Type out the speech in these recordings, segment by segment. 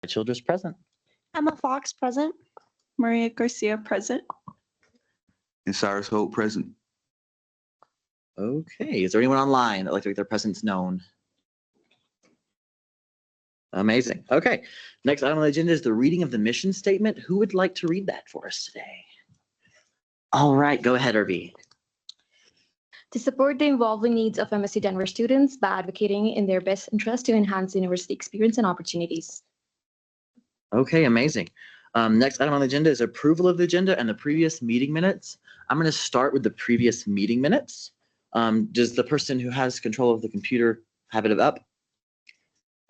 Childress present. Emma Fox present. Maria Garcia present. And Cyrus Hope present. Okay, is there anyone online that would like to make their presence known? Amazing. Okay, next item on the agenda is the reading of the mission statement. Who would like to read that for us today? All right, go ahead, Irby. To support the evolving needs of MSU Denver students by advocating in their best interest to enhance university experience and opportunities. Okay, amazing. Next item on the agenda is approval of the agenda and the previous meeting minutes. I'm going to start with the previous meeting minutes. Does the person who has control of the computer have it up?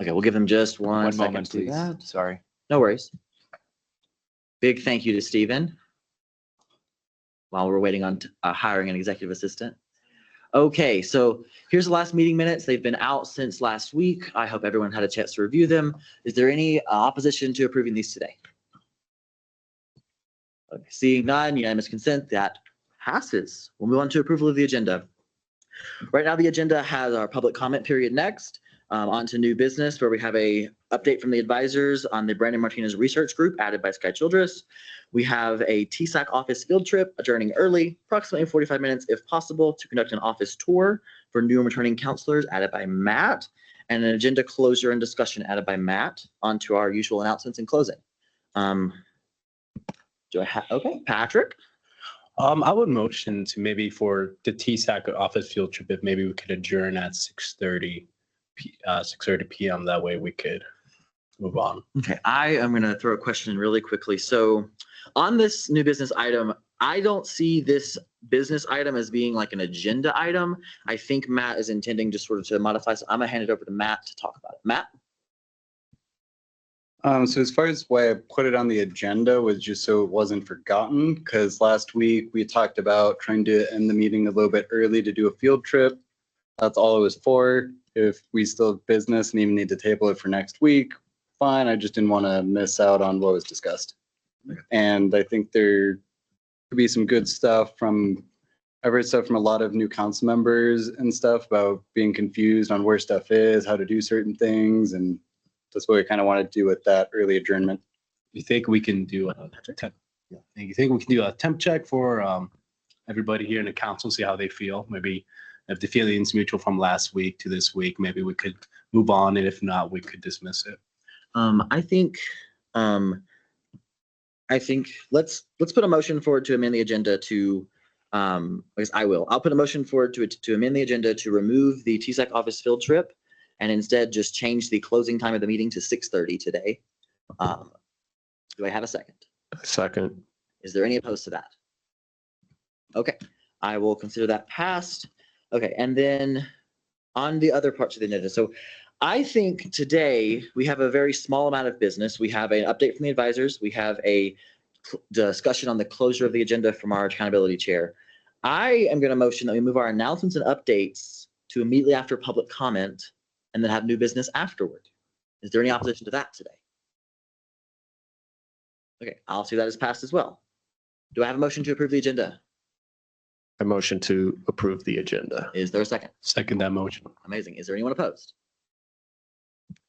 Okay, we'll give them just one second moment, to do please. that. Sorry. No worries. Big thank you to Stephen while we're waiting on hiring an executive assistant. Okay, so here's the last meeting minutes. They've been out since last week. I hope everyone had a chance to review them. Is there any opposition to approving these today? Okay, seeing none, unanimous consent, that passes. We'll move on to approval of the agenda. Right now, the agenda has our public comment period next. On to new business, where we have a update from the advisors on the Brandon Martinez Research Group added by Sky Childress. We have a TSAC office field trip adjourning early, approximately 45 minutes if possible, to conduct an office tour for new and returning counselors added by Matt, and an agenda closure and discussion added by Matt. On to our usual announcements and closing. Do I have, okay, Patrick? I would motion to maybe for the TSAC office field trip, if maybe we could adjourn at 6:30 p.m. That way we could move on. Okay, I am going to throw a question in really quickly. So on this new business item, I don't see this business item as being like an agenda item. I think Matt is intending just sort of to modify. So I'm going to hand it over to Matt to talk about it. Matt? So as far as why I put it on the agenda was just so it wasn't forgotten, because last week we talked about trying to end the meeting a little bit early to do a field trip. That's all it was for. If we still have business and even need to table it for next week, fine. I just didn't want to miss out on what was discussed. Okay. And I think there could be some good stuff from, I've heard stuff from a lot of new council members and stuff about being confused on where stuff is, how to do certain things, and that's what we kind of want to do with that early adjournment. You think we can do a temp? Yeah. You think we can do a temp check for everybody here in the council, see how they feel? Maybe if the feeling's mutual from last week to this week, maybe we could move on, and if not, we could dismiss it. I think let's put a motion forward to amend the agenda to. I guess I will. I'll put a motion forward to amend the agenda to remove the TSAC office field trip, and instead just change the closing time of the meeting to 6:30 today. Do I have a second? Second. Is there any opposed to that? Okay, I will consider that passed. Okay, and then on the other parts of the agenda. So I think today we have a very small amount of business. We have an update from the advisors. We have a discussion on the closure of the agenda from our accountability chair. I am going to motion that we move our announcements and updates to immediately after public comment and then have new business afterward. Is there any opposition to that today? Okay, I'll see that as passed as well. Do I have a motion to approve the agenda? I motion to approve the agenda. Is there a second? Second that motion. Amazing. Is there anyone opposed?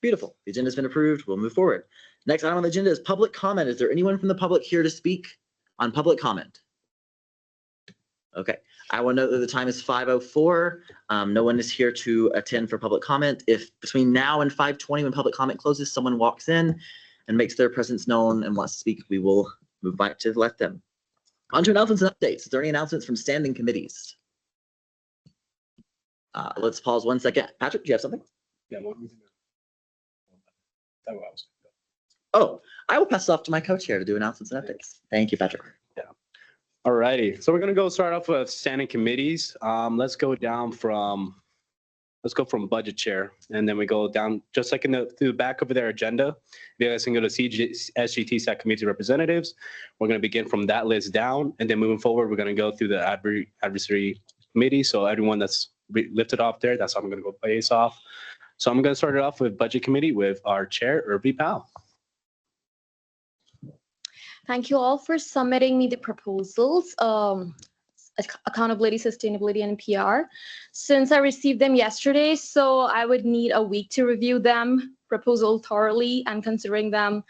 Beautiful. The agenda has been approved. We'll move forward. Next item on the agenda is public comment. Is there anyone from the public here to speak on public comment? Okay. I will note that the time is 5:04. No one is here to attend for public comment. If between now and 5:20, when public comment closes, someone walks in and makes their presence known and wants to speak, we will move back to let them. On to announcements and updates. Is there any announcements from standing committees? Let's pause 1 second. Patrick, do you have something? Yeah. Oh, I will pass it off to my co-chair to do announcements and updates. Thank you, Patrick. Yeah. All righty. So we're gonna go start off with standing committees. Let's go from budget chair, and then we go down just like through the back of their agenda. You guys can go to SGTSAC committee representatives. We're going to begin from that list down, and then moving forward, we're going to go through the adversary committee. So everyone that's lifted off there, that's how I'm going to go base off. So I'm going to start it off with budget committee with our chair, Irby Powell. Thank you all for submitting me the proposals. Accountability, sustainability, and PR. Since I received them yesterday, so I would need a week to review them proposal thoroughly and considering them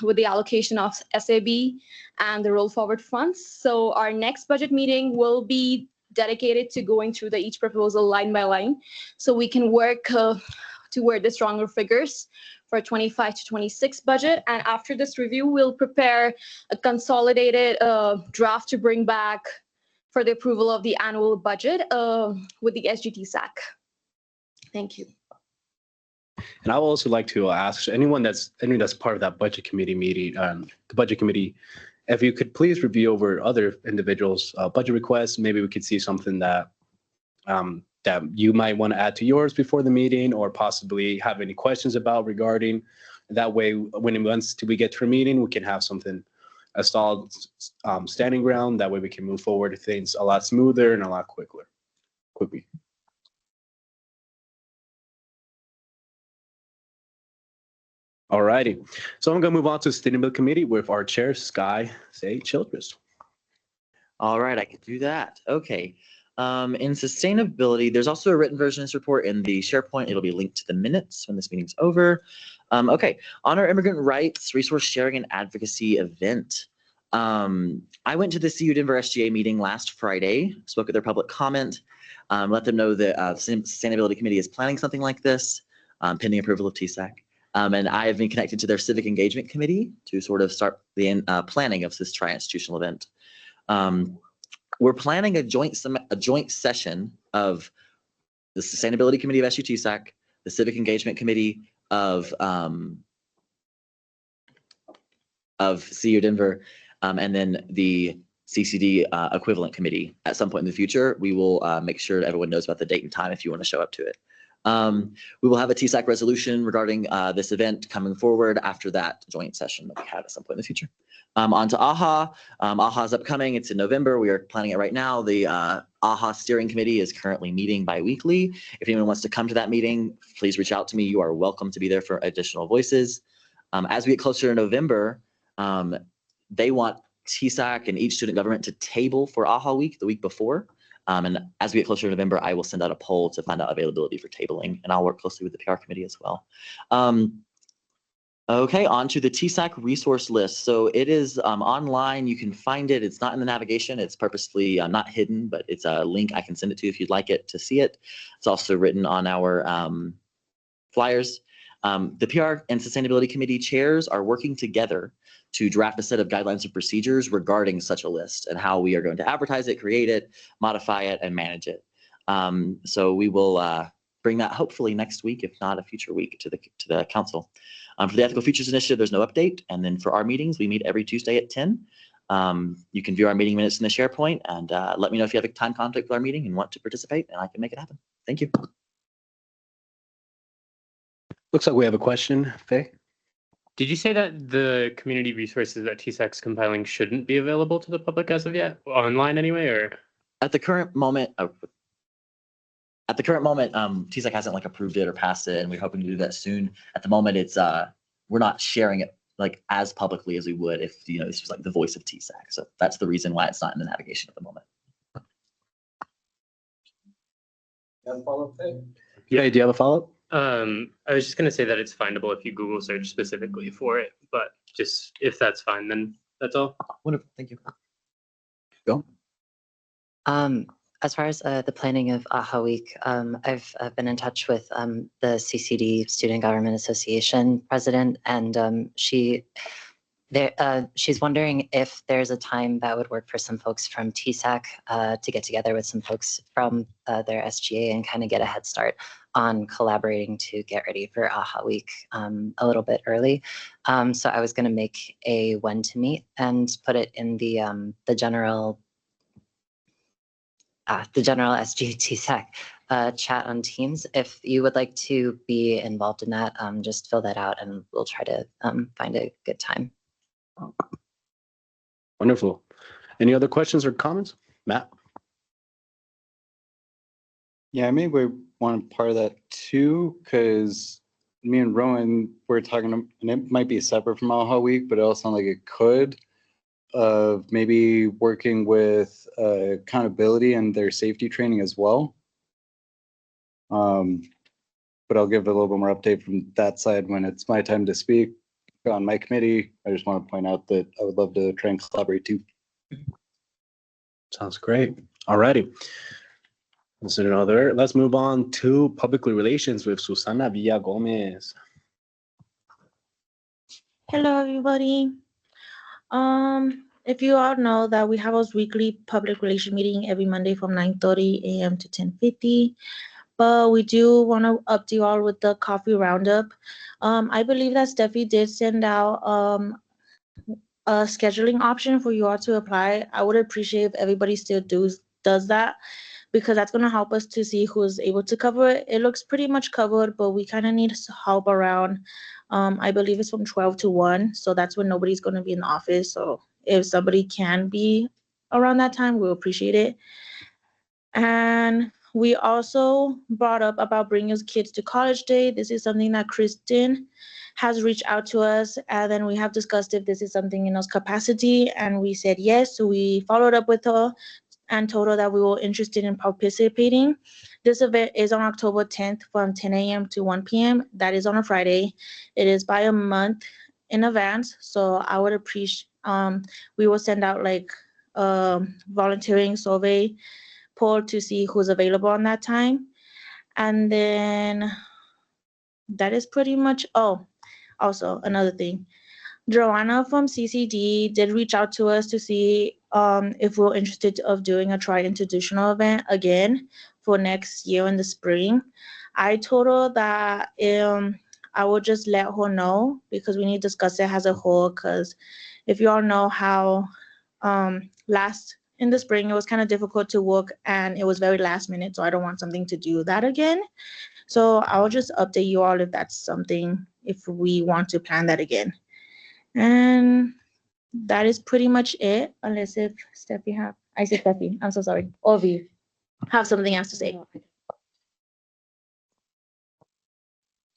with the allocation of SAB and the roll forward funds. So our next budget meeting will be dedicated to going through each proposal line by line, so we can work toward the stronger figures for 25 to 26 budget. And after this review, we'll prepare a consolidated draft to bring back for the approval of the annual budget with the SGT SAC. Thank you. And I would also like to ask anyone that's part of that budget committee meeting, the budget committee, if you could please review over other individuals' budget requests. Maybe we could see something that that you might want to add to yours before the meeting, or possibly have any questions about regarding. That way, once we get to a meeting, we can have something, a solid standing ground. That way we can move forward things a lot smoother and a lot quickly. All righty. So I'm going to move on to the Sustainability Committee with our chair, Sky Childress. All right, I can do that. Okay. In sustainability, there's also a written version of this report in the SharePoint. It'll be linked to the minutes when this meeting's over. Okay, on our immigrant rights, resource sharing and advocacy event. I went to the CU Denver SGA meeting last Friday, spoke at their public comment, let them know that the Sustainability Committee is planning something like this, pending approval of TSAC. And I have been connected to their Civic Engagement Committee to sort of start the planning of this tri-institutional event. We're planning a joint session of the Sustainability Committee of SU TSAC, the Civic Engagement Committee of CU Denver, and then the CCD equivalent committee at some point in the future. We will make sure that everyone knows about the date and time if you want to show up to it. We will have a TSAC resolution regarding this event coming forward after that joint session that we have at some point in the future. On to AHA. AHA is upcoming. It's in November. We are planning it right now. The AHA steering committee is currently meeting bi-weekly. If anyone wants to come to that meeting, please reach out to me. You are welcome to be there for additional voices. As we get closer to November, they want TSAC and each student government to table for AHA week the week before. And as we get closer to November, I will send out a poll to find out availability for tabling, and I'll work closely with the PR committee as well. Okay, on to the TSAC resource list. So it is online. You can find it. It's not in the navigation. It's purposely not hidden, but it's a link I can send it to if you'd like it to see it. It's also written on our flyers. The PR and Sustainability Committee chairs are working together to draft a set of guidelines and procedures regarding such a list and how we are going to advertise it, create it, modify it, and manage it. So we will bring that hopefully next week, if not a future week, to the council. For the Ethical Futures Initiative, there's no update. And then for our meetings, we meet every Tuesday at 10. You can view our meeting minutes in the SharePoint, and let me know if you have a time conflict with our meeting and want to participate, and I can make it happen. Thank you. Looks like we have a question, Faye. Did you say that the community resources that TSAC's compiling shouldn't be available to the public as of yet, online anyway, or? At the current moment, TSAC hasn't like approved it or passed it, and we're hoping to do that soon. At the moment, it's we're not sharing it like as publicly as we would if this was like the voice of TSAC. So that's the reason why it's not in the navigation at the moment. You have a follow-up, Faye? Yeah, do you have a follow-up? I was just going to say that it's findable if you Google search specifically for it, but just if that's fine, then that's all. Wonderful. Thank you. Go. As far as the planning of AHA Week, I've been in touch with the CCD Student Government Association president, and she's wondering if there's a time that would work for some folks from TSAC to get together with some folks from their SGA and kind of get a head start on collaborating to get ready for AHA Week a little bit early. So I was going to make a when to meet and put it in the general SG TSAC chat on Teams. If you would like to be involved in that, just fill that out and we'll try to find a good time. Wonderful. Any other questions or comments? Matt? Yeah, I maybe want part of that too, because me and Rowan were talking, and it might be separate from AHA Week, but it all sounds like it could, of maybe working with accountability and their safety training as well. But but I'll give a little bit more update from that side when it's my time to speak on my committee. I just want to point out that I would love to try and collaborate too. Sounds great. Alrighty. Let's move on to public relations with Susana Villa Gomez. Hello, everybody. If you all know that we have our weekly public relation meeting every Monday from 9:30 a.m. to 10:50, but we do want to update you all with the coffee roundup. I believe that Steffi did send out a scheduling option for you all to apply. I would appreciate if everybody still does that, because that's going to help us to see who's able to cover it. It looks pretty much covered, but we kind of need help around. I believe it's from 12 to 1, so that's when nobody's going to be in the office. So if somebody can be around that time, we'll appreciate it. And we also brought up about bringing your kids to college day. This is something that Kristen has reached out to us, and then we have discussed if this is something in us capacity, and we said yes. So we followed up with her and told her that we were interested in participating. This event is on October 10th from 10 a.m. to 1 p.m. That is on a Friday. It is by a month in advance. So I would appreciate, we will send out like a volunteering survey poll to see who's available on that time. And then that is pretty much, also another thing. Joanna from CCD did reach out to us to see if we're interested of doing a tri-institutional event again for next year in the spring. I told her that I will just let her know, because we need to discuss it as a whole, because if you all know how last in the spring it was kind of difficult to work and it was very last minute, so I don't want something to do that again. So I'll just update you all if that's something, if we want to plan that again. And that is pretty much it, unless if Steffi I'm so sorry, Ovi have something else to say.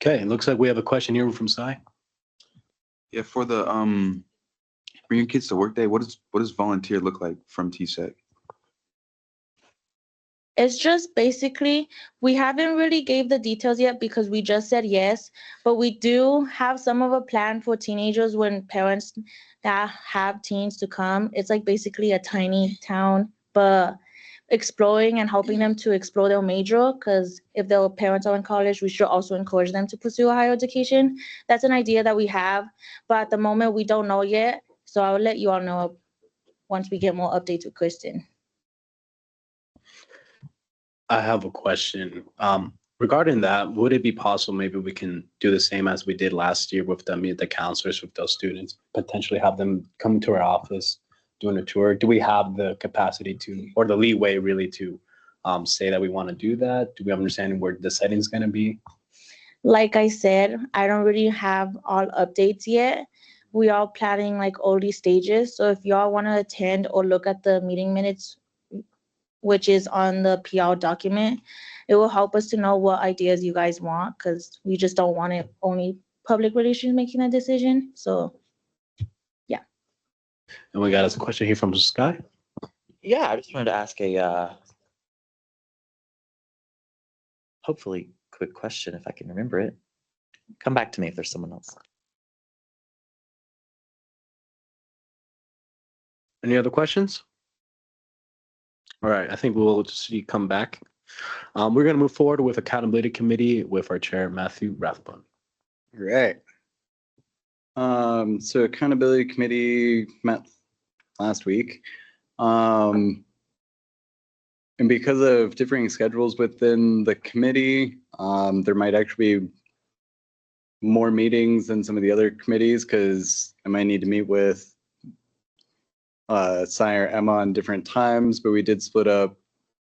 Okay, it looks like we have a question here from Sai. Yeah, for the bring your kids to work day, what does volunteer look like from TSEC? It's just basically, we haven't really gave the details yet because we just said yes, but we do have some of a plan for teenagers when parents that have teens to come. It's like basically a tiny town, but exploring and helping them to explore their major, because if their parents are in college, we should also encourage them to pursue a higher education. That's an idea that we have, but at the moment we don't know yet. So I'll let you all know once we get more updates with Kristen. I have a question. Regarding that, would it be possible maybe we can do the same as we did last year with the counselors with those students, potentially have them come to our office doing a tour? Do we have the capacity to, or the leeway really to say that we want to do that? Do we understand where the setting's going to be? Like I said, I don't really have all updates yet. We are planning like all these stages. So if y'all want to attend or look at the meeting minutes, which is on the PR document, it will help us to know what ideas you guys want, because we just don't want it only public relations making a decision. So yeah. And we got a question here from Sky. Yeah, I just wanted to ask a hopefully quick question if I can remember it. Come back to me if there's someone else. Any other questions? All right, I think we'll just come back. We're going to move forward with accountability committee with our chair, Matthew Rathbun. Right. So accountability committee met last week. And because of differing schedules within the committee, there might actually be more meetings than some of the other committees, because I might need to meet with Sai or Emma on different times, but we did split up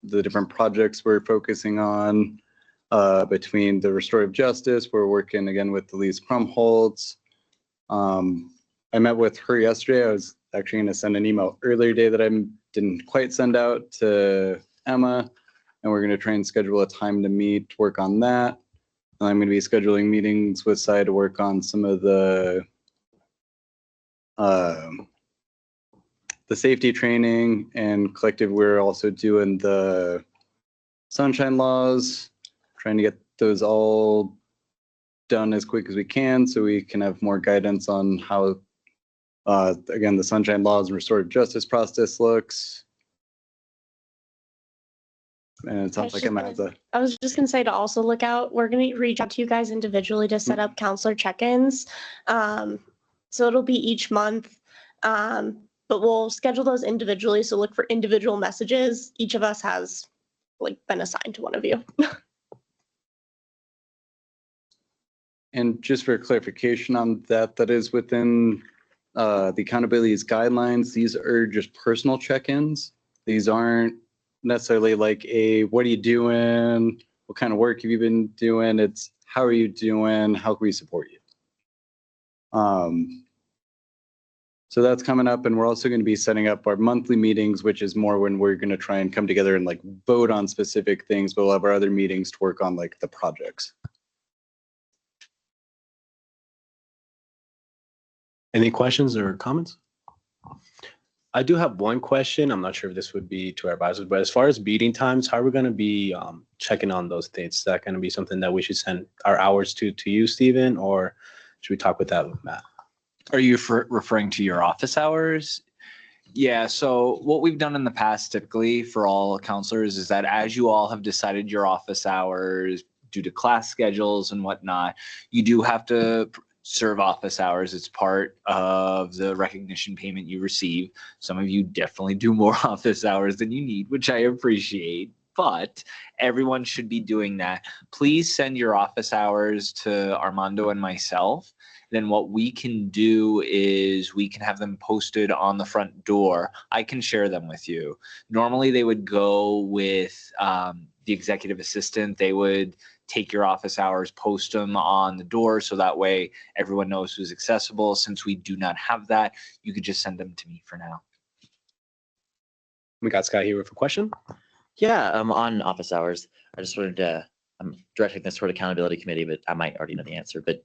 the different projects we're focusing on between the restorative justice. We're working again with the Lise Krumholtz. I met with her yesterday. I was actually going to send an email earlier today that I didn't quite send out to Emma, and we're going to try and schedule a time to meet to work on that. And I'm going to be scheduling meetings with Sai to work on some of the safety training, and collective, we're also doing the sunshine laws, trying to get those all done as quick as we can so we can have more guidance on how, again, the sunshine laws and restorative justice process looks. And it sounds like Emma has a, I was just gonna say to also look out, we're gonna reach out to you guys individually to set up counselor check-ins. So it'll be each month. But we'll schedule those individually. So look for individual messages. Each of us has like been assigned to one of you. and just for clarification on that, that is within the accountability's guidelines. These are just personal check-ins. These aren't necessarily like a, what are you doing? What kind of work have you been doing? It's how are you doing? How can we support you? So that's coming up, and we're also going to be setting up our monthly meetings, which is more when we're going to try and come together and like vote on specific things, but we'll have our other meetings to work on like the projects. Any questions or comments? I do have one question. I'm not sure if this would be to our advisors, but as far as meeting times, how are we going to be checking on those dates? Is that going to be something that we should send our hours to you, Stephen, or should we talk with that with Matt? Are you referring to your office hours? Yeah, so what we've done in the past typically for all counselors is that as you all have decided your office hours due to class schedules and whatnot, you do have to serve office hours. It's part of the recognition payment you receive. Some of you definitely do more office hours than you need, which I appreciate, but everyone should be doing that. Please send your office hours to Armando and myself. Then what we can do is we can have them posted on the front door. I can share them with you. Normally they would go with the executive assistant. They would take your office hours, post them on the door so that way everyone knows who's accessible. Since we do not have that, you could just send them to me for now. We got Scott here with a question. Yeah, on office hours, I just wanted to, I'm directing this toward accountability committee, but I might already know the answer. But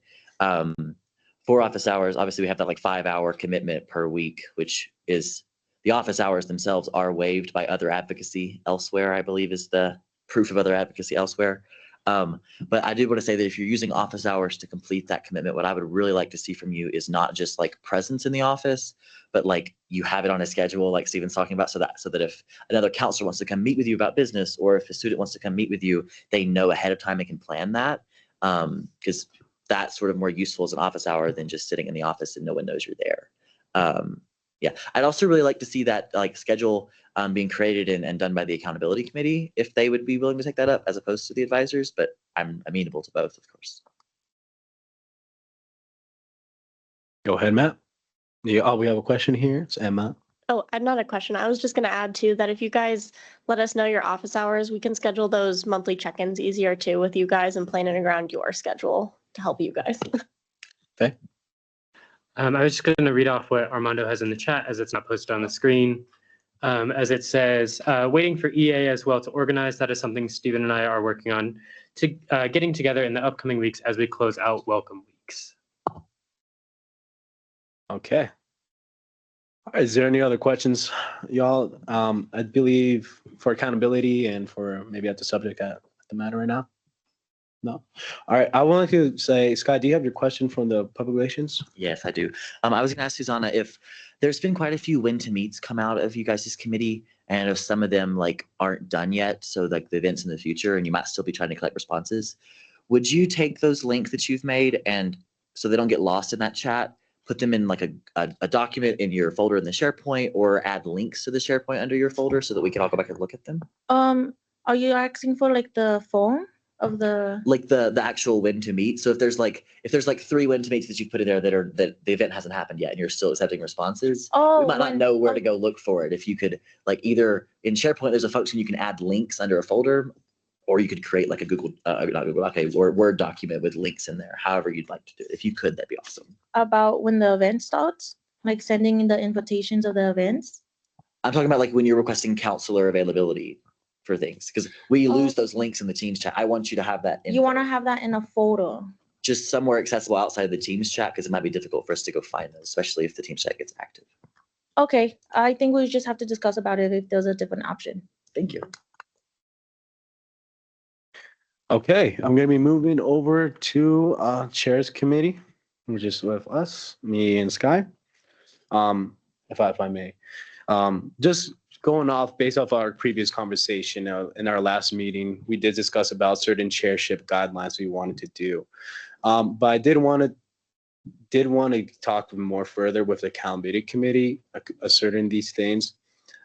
for office hours, obviously we have that like 5-hour commitment per week, which is the office hours themselves are waived by other advocacy elsewhere, I believe is the proof of other advocacy elsewhere. But I do want to say that if you're using office hours to complete that commitment, what I would really like to see from you is not just like presence in the office, but like you have it on a schedule, like Stephen's talking about, so that if another counselor wants to come meet with you about business, or if a student wants to come meet with you, they know ahead of time and can plan that. Because that's sort of more useful as an office hour than just sitting in the office and no one knows you're there. Yeah, I'd also really like to see that like schedule being created and done by the accountability committee, if they would be willing to take that up as opposed to the advisors, but I'm amenable to both, of course. Go ahead, Matt. Yeah, oh, we have a question here. It's Emma. Oh, not a question. I was just gonna add too that if you guys let us know your office hours, we can schedule those monthly check-ins easier too with you guys and plan it around your schedule to help you guys. Okay. I was just going to read off what Armando has in the chat as it's not posted on the screen. As it says, waiting for EA as well to organize. That is something Stephen and I are working on to getting together in the upcoming weeks as we close out welcome weeks. Okay. All right, is there any other questions, y'all? I believe for accountability and for maybe at the subject at the matter right now. No. All right. I wanted to say, Scott, do you have your question from the public relations? Yes, I do. I was going to ask Susanna if there's been quite a few when to meets come out of you guys' committee, and if some of them like aren't done yet, so like the events in the future, and you might still be trying to collect responses. Would you take those links that you've made and so they don't get lost in that chat, put them in like a document in your folder in the SharePoint, or add links to the SharePoint under your folder so that we can all go back and look at them? Are you asking for like the form of the like the actual when to meet? So if there's like 3 when to meets that you put in there that the event hasn't happened yet and you're still accepting responses, we might not know where to go look for it. If you could like either in SharePoint there's a function you can add links under a folder, or you could create like a Google or Word document with links in there, however you'd like to do it. If you could, that'd be awesome. About when the event starts, like sending in the invitations of the events? I'm talking about like when you're requesting counselor availability for things, because we lose those links in the Teams chat. I want you to have that. You want to have that in a folder? Just somewhere accessible outside of the Teams chat, because it might be difficult for us to go find those, especially if the Teams chat gets active. Okay, I think we just have to discuss about it if there's a different option. Thank you. Okay, I'm gonna be moving over to Chairs Committee, which is with us, me and Sky. If I may, just going off based off our previous conversation in our last meeting, we did discuss about certain chairship guidelines we wanted to do. But I did want to talk more further with the accountability committee, asserting these things.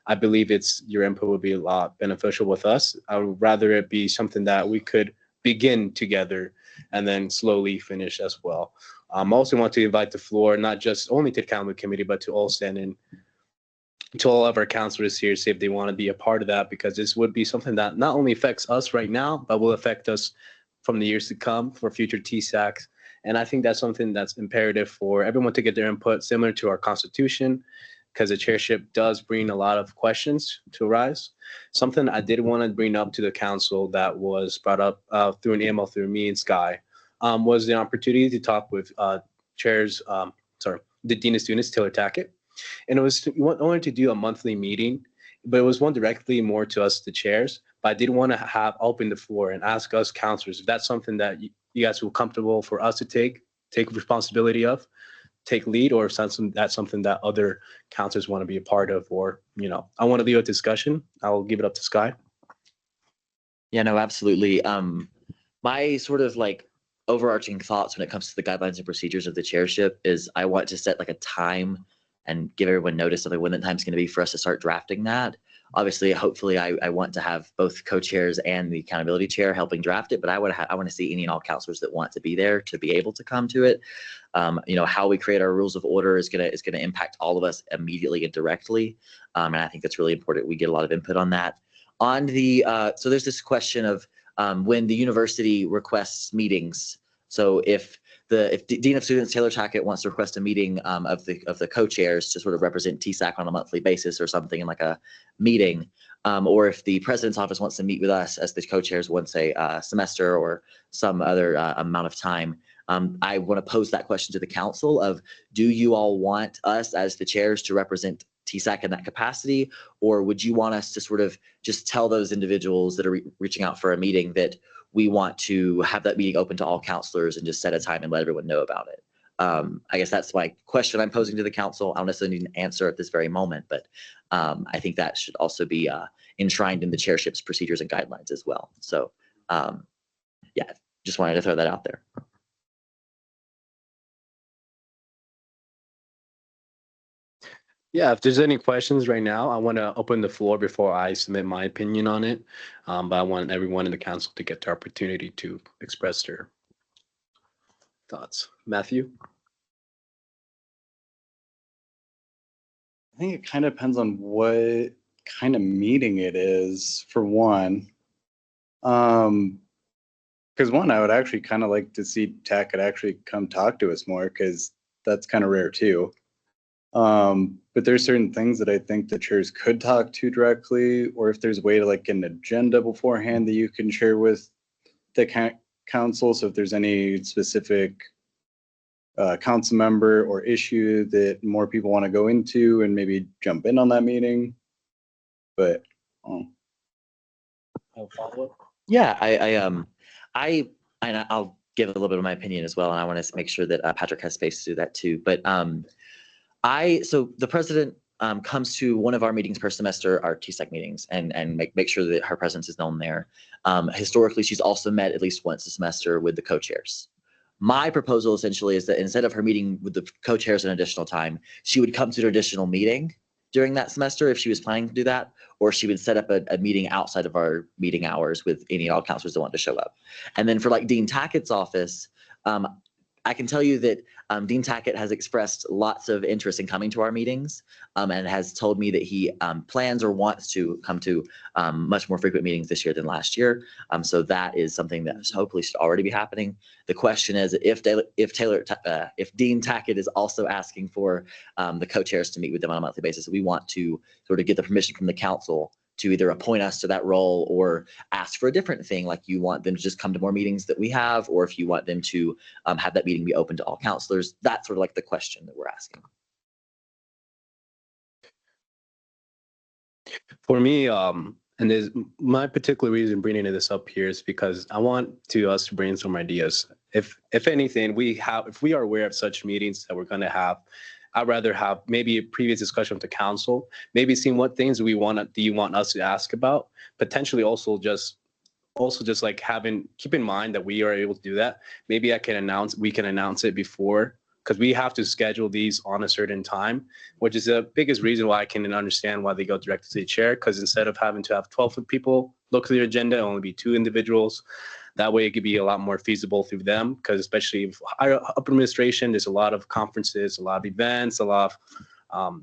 I believe your input would be a lot beneficial with us. I would rather it be something that we could begin together and then slowly finish as well. I also want to invite the floor, not just only to the accountability committee, but to all standing, to all of our counselors here, see if they want to be a part of that, because this would be something that not only affects us right now, but will affect us from the years to come for future TSACs. And I think that's something that's imperative for everyone to get their input, similar to our constitution, because the chairship does bring a lot of questions to arise. Something I did want to bring up to the council that was brought up through an email through me and Sky was the opportunity to talk with the Dean of Students, Taylor Tackett. And it was wanted to do a monthly meeting, but it was one directly more to us, the chairs. But I did want to have open the floor and ask us counselors if that's something that you guys feel comfortable for us to take responsibility of, take lead, or if that's something that other counselors want to be a part of, or, I want to leave a discussion. I'll give it up to Sky. Yeah, no, absolutely. My sort of like overarching thoughts when it comes to the guidelines and procedures of the chairship is I want to set like a time and give everyone notice of like when the time's going to be for us to start drafting that. Obviously, hopefully, I want to have both co-chairs and the accountability chair helping draft it, but I want to see any and all counselors that want to be there to be able to come to it. How we create our rules of order is gonna impact all of us immediately and directly, and I think that's really important. We get a lot of input on that. On the so there's this question of when the university requests meetings. So if Dean of Students Taylor Tackett wants to request a meeting of the co-chairs to sort of represent TSAC on a monthly basis or something in like a meeting, or if the president's office wants to meet with us as the co-chairs once a semester or some other amount of time, I want to pose that question to the council of, do you all want us as the chairs to represent TSAC in that capacity, or would you want us to sort of just tell those individuals that are reaching out for a meeting that we want to have that meeting open to all counselors and just set a time and let everyone know about it? I guess that's my question I'm posing to the council. I don't necessarily need an answer at this very moment, but I think that should also be enshrined in the chairship's procedures and guidelines as well. So yeah, just wanted to throw that out there. Yeah, if there's any questions right now, I want to open the floor before I submit my opinion on it. But I want everyone in the council to get the opportunity to express their thoughts. Matthew? I think it kind of depends on what kind of meeting it is, for one. Because one, I would actually kind of like to see Tackett actually come talk to us more, because that's kind of rare too. But there's certain things that I think the chairs could talk to directly, or if there's a way to like get an agenda beforehand that you can share with the council. So if there's any specific council member or issue that more people want to go into and maybe jump in on that meeting. But Yeah, I'll give a little bit of my opinion as well, and I want to make sure that Patrick has space to do that too. But so the president comes to one of our meetings per semester, our TSAC meetings, and make sure that her presence is known there. Historically, she's also met at least once a semester with the co-chairs. My proposal essentially is that instead of her meeting with the co-chairs an additional time, she would come to an additional meeting during that semester if she was planning to do that, or she would set up a meeting outside of our meeting hours with any and all counselors that want to show up. And then for like Dean Tackett's office, I can tell you that Dean Tackett has expressed lots of interest in coming to our meetings and has told me that he plans or wants to come to much more frequent meetings this year than last year. So that is something that hopefully should already be happening. The question is if Dean Tackett is also asking for the co-chairs to meet with them on a monthly basis, we want to sort of get the permission from the council to either appoint us to that role or ask for a different thing, like you want them to just come to more meetings that we have, or if you want them to have that meeting be open to all counselors. That's sort of like the question that we're asking. For me, And there's my particular reason bringing this up here is because I want us to brainstorm ideas. If anything, if we are aware of such meetings that we're going to have, I'd rather have maybe a previous discussion with the council, maybe seeing what things do you want us to ask about, potentially also just like keep in mind that we are able to do that. Maybe we can announce it before, because we have to schedule these on a certain time, which is the biggest reason why I can understand why they go directly to the chair, because instead of having to have 12 people look through the agenda, it'll only be 2 individuals. That way it could be a lot more feasible through them, because especially if upper administration, there's a lot of conferences, a lot of events, a lot of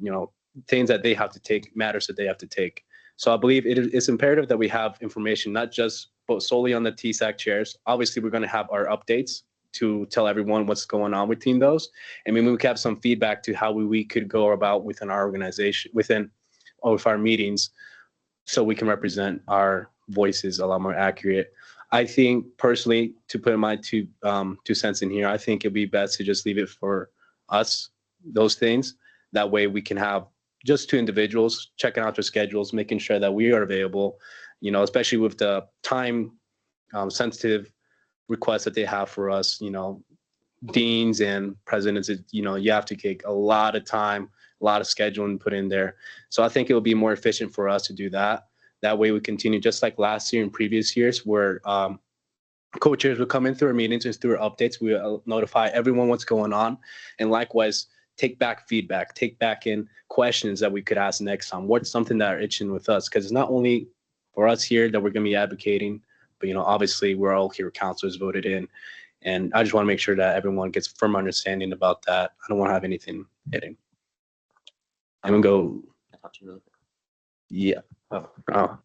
things that they have to take, matters that they have to take. So I believe it's imperative that we have information, not just solely on the TSAC chairs. Obviously, we're going to have our updates to tell everyone what's going on within those. And maybe we could have some feedback to how we could go about within our organization, with our meetings, so we can represent our voices a lot more accurate. I think personally, to put my two cents in here, I think it'd be best to just leave it for us, those things. That way we can have just 2 individuals checking out their schedules, making sure that we are available, especially with the time sensitive requests that they have for us, deans and presidents, you have to take a lot of time, a lot of scheduling put in there. So I think it will be more efficient for us to do that. That way we continue, just like last year and previous years, where co-chairs will come in through our meetings and through our updates. We will notify everyone what's going on, and likewise take back feedback, take back in questions that we could ask next time. What's something that are itching with us? Because it's not only for us here that we're going to be advocating, but obviously we're all here, councilors voted in, and I just want to make sure that everyone gets firm understanding about that. I don't want to have anything hidden. I'm gonna go. Yeah. Oh.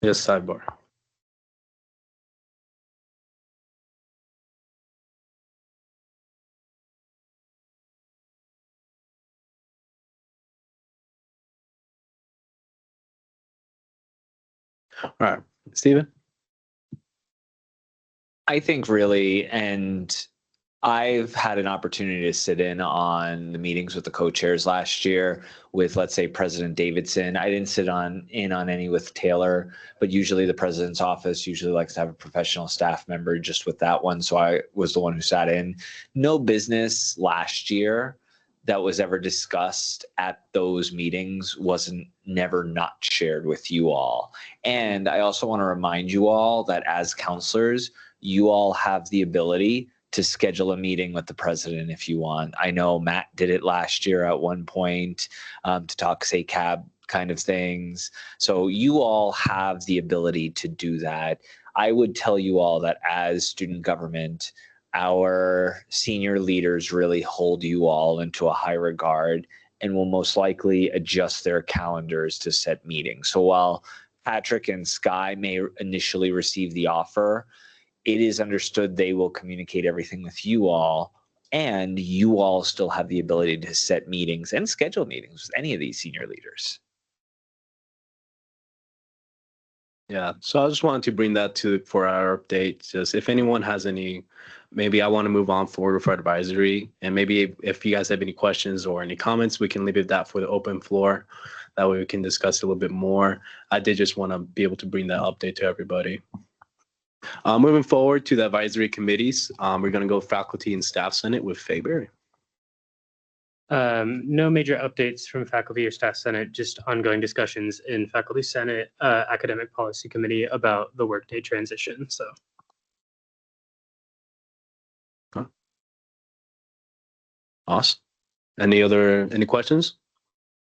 Yes, sidebar. All right, Stephen. I think really, and I've had an opportunity to sit in on the meetings with the co-chairs last year with, let's say, President Davidson. I didn't sit in on any with Taylor, but usually the president's office usually likes to have a professional staff member just with that one. So I was the one who sat in. No business last year that was ever discussed at those meetings wasn't never not shared with you all. And I also want to remind you all that as counselors, you all have the ability to schedule a meeting with the president if you want. I know Matt did it last year at one point to talk SACAB kind of things. So you all have the ability to do that. I would tell you all that as student government, our senior leaders really hold you all into a high regard and will most likely adjust their calendars to set meetings. So while Patrick and Sky may initially receive the offer, it is understood they will communicate everything with you all, and you all still have the ability to set meetings and schedule meetings with any of these senior leaders. Yeah, so I just wanted to bring that for our update. Just if anyone has any, maybe I want to move on forward for advisory, and maybe if you guys have any questions or any comments, we can leave it that for the open floor. That way we can discuss a little bit more. I did just want to be able to bring that update to everybody. Moving forward to the advisory committees, we're going to go faculty and staff senate with Faber. No major updates from faculty or staff senate, just ongoing discussions in faculty senate, academic policy committee about the workday transition. So. Huh. Awesome. Any questions?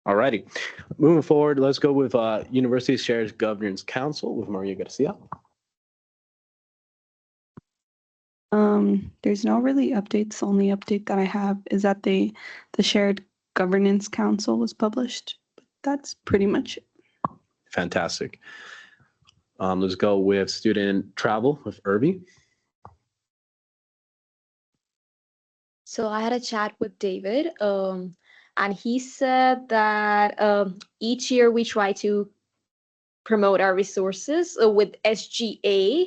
All righty. Moving forward, let's go with University Shared Governance Council with Maria Garcia. There's no really updates. The only update that I have is that the Shared Governance Council was published. That's pretty much it. Fantastic. Let's go with student travel with Irby. So I had a chat with David, and he said that each year we try to promote our resources with SGA.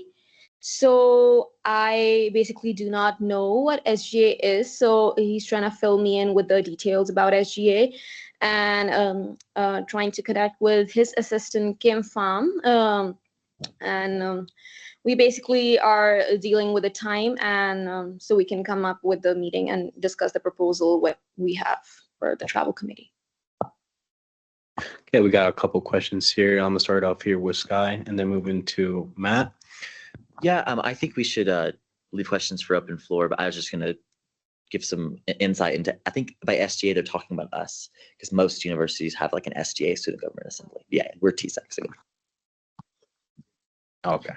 So I basically do not know what SGA is. So he's trying to fill me in with the details about SGA. and trying to connect with his assistant, Kim Pham. And we basically are dealing with the time, and so we can come up with the meeting and discuss the proposal what we have for the travel committee. Okay, we got a couple questions here. I'm gonna start off here with Sky and then move into Matt. Yeah, I think we should leave questions for open floor, but I was just going to give some insight into, I think by SGA, they're talking about us because most universities have like an SGA, Student Government Assembly. Yeah, we're TSAC. So. Okay.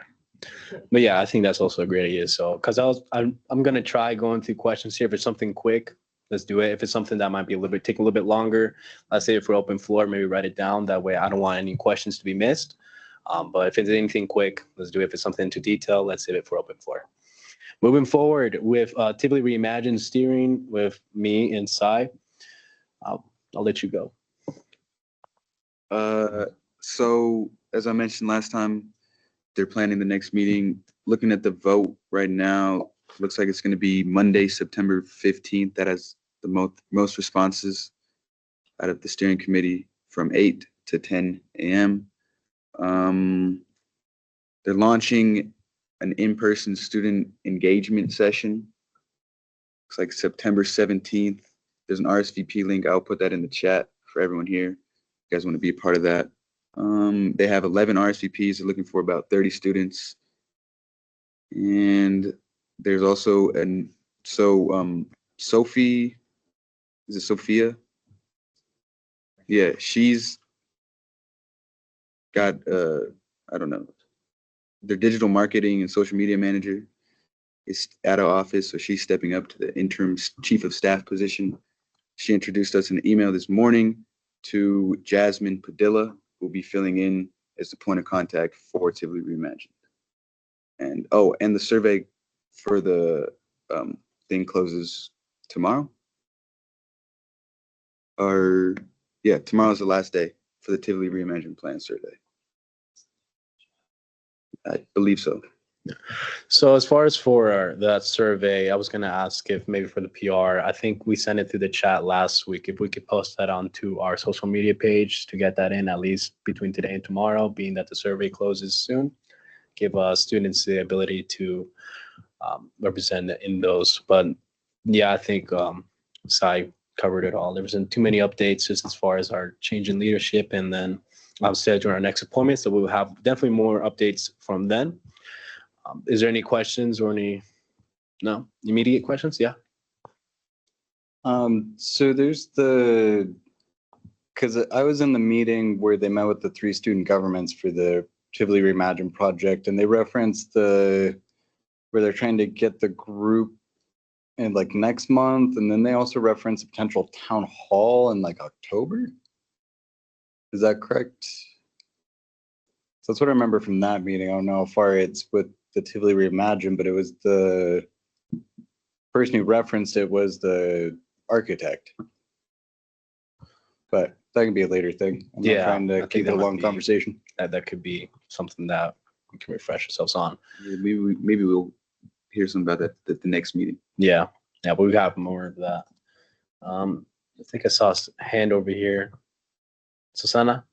But yeah, I think that's also a great idea. So, because I'm gonna try going through questions here. If it's something quick, let's do it. If it's something that might be take a little bit longer, let's say if we're open floor, maybe write it down. That way, I don't want any questions to be missed. But if it's anything quick, let's do it. If it's something into detail, let's save it for open floor. Moving forward with Tivoli Reimagined steering with me and Sai. I'll let you go. So as I mentioned last time, they're planning the next meeting. Looking at the vote right now, looks like it's going to be Monday, September 15th. That has the most responses out of the steering committee from 8 to 10 a.m. They're launching an in-person student engagement session. Looks like September 17th. There's an RSVP link. I'll put that in the chat for everyone here. If you guys want to be a part of that. They have 11 RSVPs. They're looking for about 30 students. And there's also Sophie, is it Sophia? Yeah, she's got, I don't know, their digital marketing and social media manager is out of office, so she's stepping up to the interim chief of staff position. She introduced us in an email this morning to Jasmine Padilla, who will be filling in as the point of contact for Tivoli Reimagined. And and the survey for the thing closes tomorrow. Tomorrow's the last day for the Tivoli Reimagined plan survey. I believe so. So as far as for that survey, I was going to ask if maybe for the PR, I think we sent it through the chat last week. If we could post that onto our social media page to get that in at least between today and tomorrow, being that the survey closes soon, give students the ability to represent in those. But yeah, I think Sai covered it all. There wasn't too many updates just as far as our change in leadership, and then I'm scheduling our next appointment, so we'll have definitely more updates from then. Is there any questions or no immediate questions? Yeah. So there's because I was in the meeting where they met with the 3 student governments for the Tivoli Reimagined project, and they referenced where they're trying to get the group in like next month, and then they also referenced a potential town hall in like October. Is that correct? So that's what I remember from that meeting. I don't know how far it's with the Tivoli Reimagined, but it was the person who referenced it was the architect. But that can be a later thing. I'm not trying to keep it a long conversation. That could be something that we can refresh ourselves on. Yeah, maybe we'll hear some about that at the next meeting. Yeah, but we got more of that. I think I saw a hand over here. Susanna?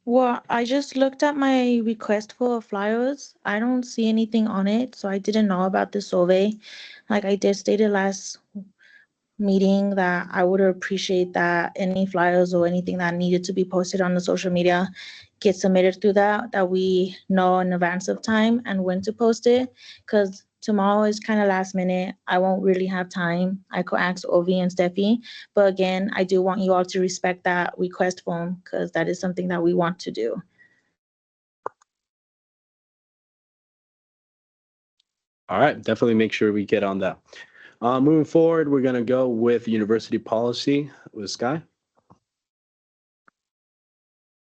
Well, I just looked at my request for flyers. I don't see anything on it, so I didn't know about the survey. Like I did stated last meeting that I would appreciate that any flyers or anything that needed to be posted on the social media get submitted through that we know in advance of time and when to post it, because tomorrow is kind of last minute. I won't really have time. I could ask Ovi and Steffi, but again, I do want you all to respect that request form because that is something that we want to do. All right, definitely make sure we get on that. Moving forward, we're gonna go with university policy with Sky.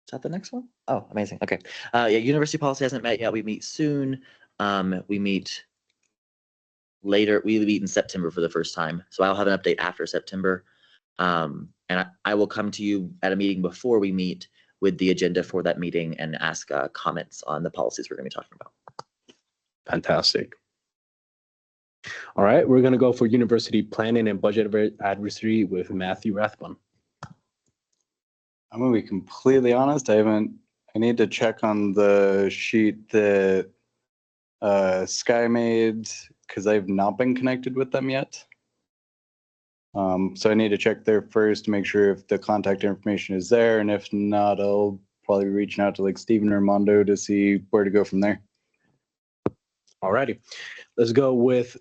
Is that the next one? Oh, amazing. Okay. Yeah, university policy hasn't met yet. We meet soon. We meet later. We meet in September for the first time. So I'll have an update after September. And I will come to you at a meeting before we meet with the agenda for that meeting and ask comments on the policies we're going to be talking about. Fantastic. All right, we're gonna go for university planning and budget advisory with Matthew Rathbun. I'm gonna be completely honest, I need to check on the sheet that Sky made, because I've not been connected with them yet. So I need to check there first to make sure if the contact information is there, and if not, I'll probably be reaching out to like Stephen or Armando to see where to go from there. All righty, let's go with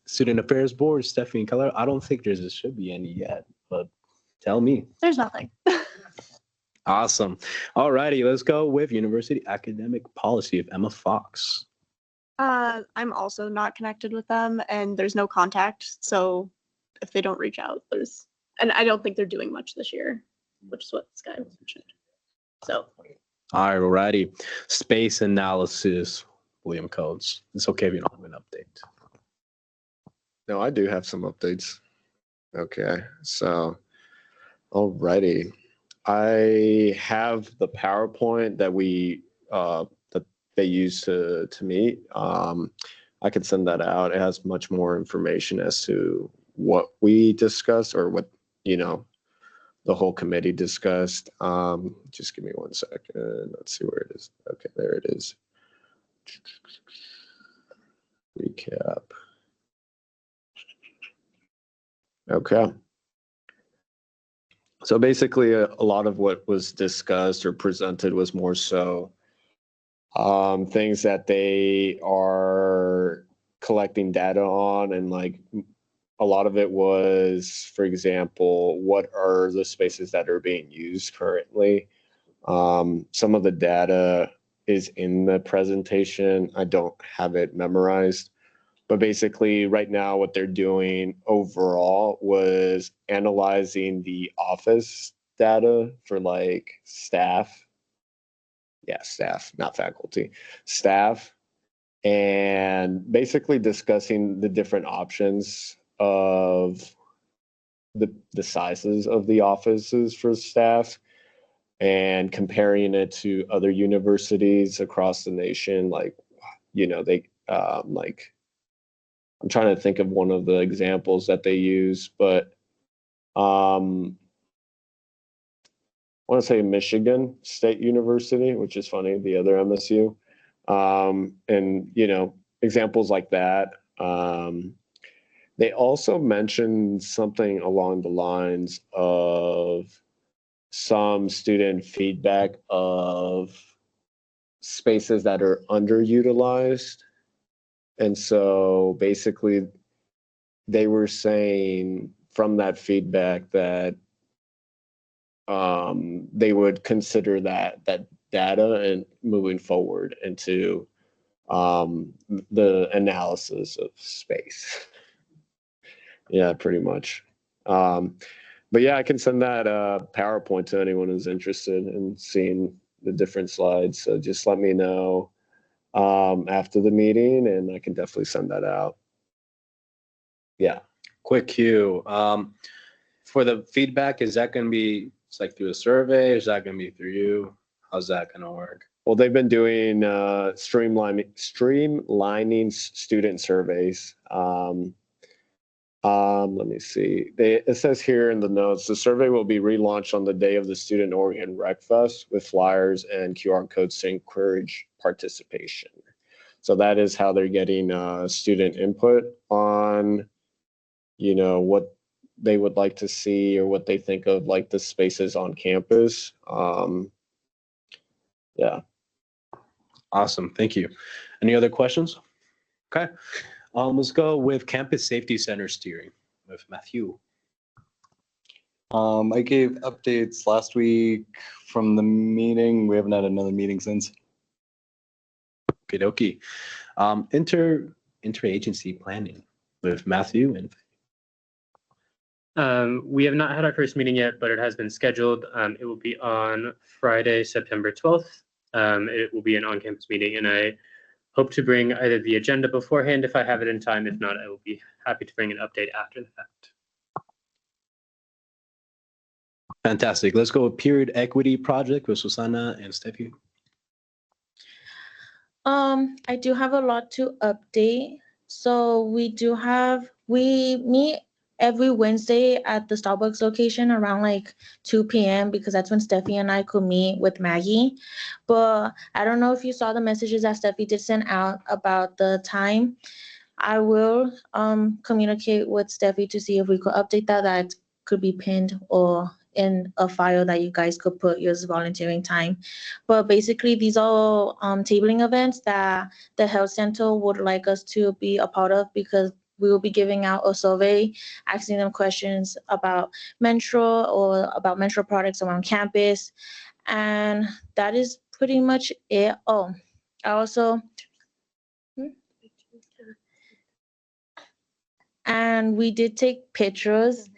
Student Affairs Board, Stephanie Keller. I don't think there should be any yet, but tell me. There's nothing. Awesome. All righty, let's go with University Academic Policy of Emma Fox. I'm also not connected with them and there's no contact. So if they don't reach out, and I don't think they're doing much this year, which is what this guy mentioned. So. All righty, Space Analysis, William Codes. It's okay if you don't have an update. No, I do have some updates. Okay, so, alrighty. I have the PowerPoint that that they use to meet. I could send that out. It has much more information as to what we discussed or what, the whole committee discussed. Just give me 1 second. Let's see where it is. Okay, there it is. Recap. Okay. So basically, a lot of what was discussed or presented was more so things that they are collecting data on, and like a lot of it was, for example, what are the spaces that are being used currently? Some of the data is in the presentation. I don't have it memorized. But basically, right now, what they're doing overall was analyzing the office data for like staff. Yeah, staff, not faculty, staff. And basically discussing the different options of the sizes of the offices for staff and comparing it to other universities across the nation. Like, they like, I'm trying to think of one of the examples that they use, but I want to say Michigan State University, which is funny, the other MSU. And, examples like that. They also mentioned something along the lines of some student feedback of spaces that are underutilized. And so basically, they were saying from that feedback that they would consider that data and moving forward into the analysis of space. Yeah, pretty much. But yeah, I can send that PowerPoint to anyone who's interested in seeing the different slides. So just let me know after the meeting, and I can definitely send that out. Yeah. Quick cue. For the feedback, is that going to be like through a survey? Is that going to be through you? How's that going to work? Well, they've been doing streamlining student surveys. Let me see. It says here in the notes, the survey will be relaunched on the day of the Student Oregon Rec Fest with flyers and QR codes to encourage participation. So that is how they're getting student input on, what they would like to see or what they think of like the spaces on campus. Yeah. Awesome. Thank you. Any other questions? Okay. Let's go with Campus Safety Center steering with Matthew. I gave updates last week from the meeting. We haven't had another meeting since. Okie dokie. Interagency planning with Matthew and we have not had our first meeting yet, but it has been scheduled. It will be on Friday, September 12th. It will be an on-campus meeting, and I hope to bring either the agenda beforehand if I have it in time. If not, I will be happy to bring an update after the fact. Fantastic. Let's go with Period Equity Project with Susanna and Steffi. I do have a lot to update. So we meet every Wednesday at the Starbucks location around like 2 p.m. because that's when Steffi and I could meet with Maggie. But I don't know if you saw the messages that Steffi did send out about the time. I will communicate with Steffi to see if we could update that could be pinned or in a file that you guys could put your volunteering time. But basically, these are tabling events that the health center would like us to be a part of because we will be giving out a survey, asking them questions about menstrual or about menstrual products around campus. And that is pretty much it. Oh, I also, and we did take pictures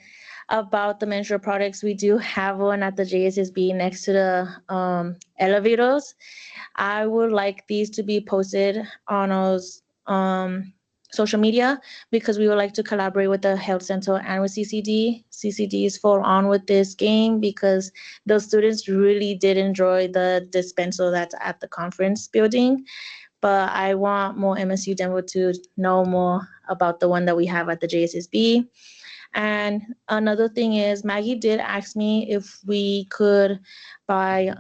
about the menstrual products. We do have one at the JSSB next to the elevators. I would like these to be posted on our social media because we would like to collaborate with the health center and with CCD. CCD is full on with this game because those students really did enjoy the dispenser that's at the conference building. But I want more MSU Denver to know more about the one that we have at the JSSB. And another thing is Maggie did ask me if we could buy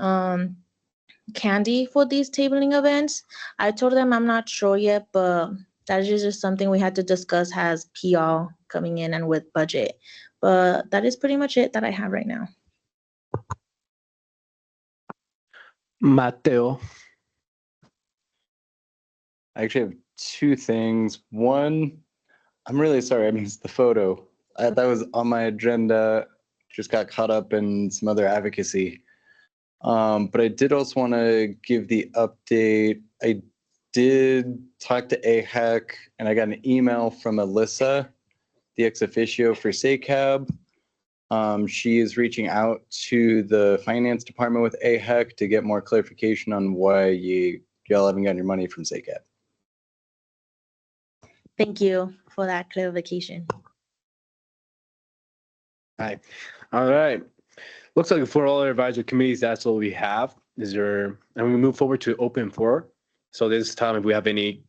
candy for these tabling events. I told them I'm not sure yet, but that is just something we had to discuss as PR coming in and with budget. But that is pretty much it that I have right now. Mateo. I actually have two things. One, I'm really sorry I missed the photo. That was on my agenda, just got caught up in some other advocacy. But I did also want to give the update. I did talk to AHEC and I got an email from Alyssa, the ex officio for SACAB. She is reaching out to the finance department with AHEC to get more clarification on why y'all haven't gotten your money from SACAB. Thank you for that clarification. Hi. All right. Looks like for all our advisory committees, that's all we have. And we move forward to open floor. So this time, if we have any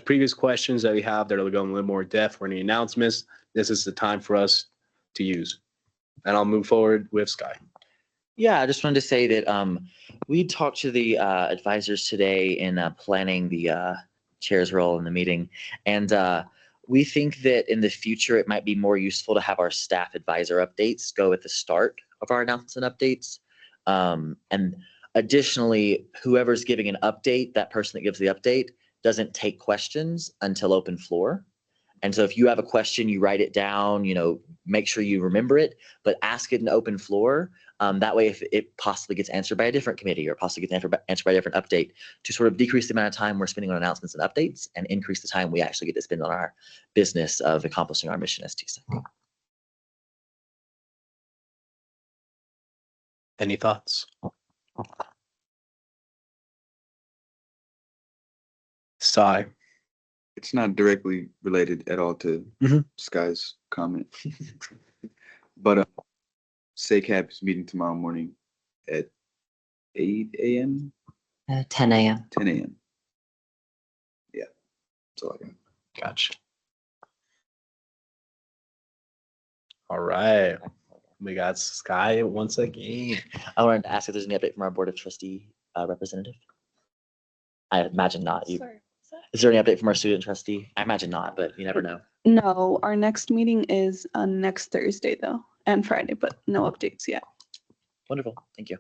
previous questions that we have that are going a little more depth or any announcements, this is the time for us to use. And I'll move forward with Sky. Yeah, I just wanted to say that we talked to the advisors today in planning the chair's role in the meeting. And we think that in the future, it might be more useful to have our staff advisor updates go at the start of our announcements and updates. And additionally, whoever's giving an update, that person that gives the update doesn't take questions until open floor. And so if you have a question, you write it down, make sure you remember it, but ask it in open floor. That way, if it possibly gets answered by a different committee or possibly gets answered by a different update, to sort of decrease the amount of time we're spending on announcements and updates and increase the time we actually get to spend on our business of accomplishing our mission as TSEC. Any thoughts? Sigh. It's not directly related at all to Mhm. Sky's comment. But SACAB is meeting tomorrow morning at 8 a.m. 10 a.m. 10 a.m. Yeah, that's all I got. Gotcha. All right. We got Sky once again. I wanted to ask if there's any update from our Board of Trustee representative. I imagine not. Is there any update from our student trustee? I imagine not, but you never know. No, our next meeting is next Thursday though, and Friday, but no updates yet. Wonderful. Thank you.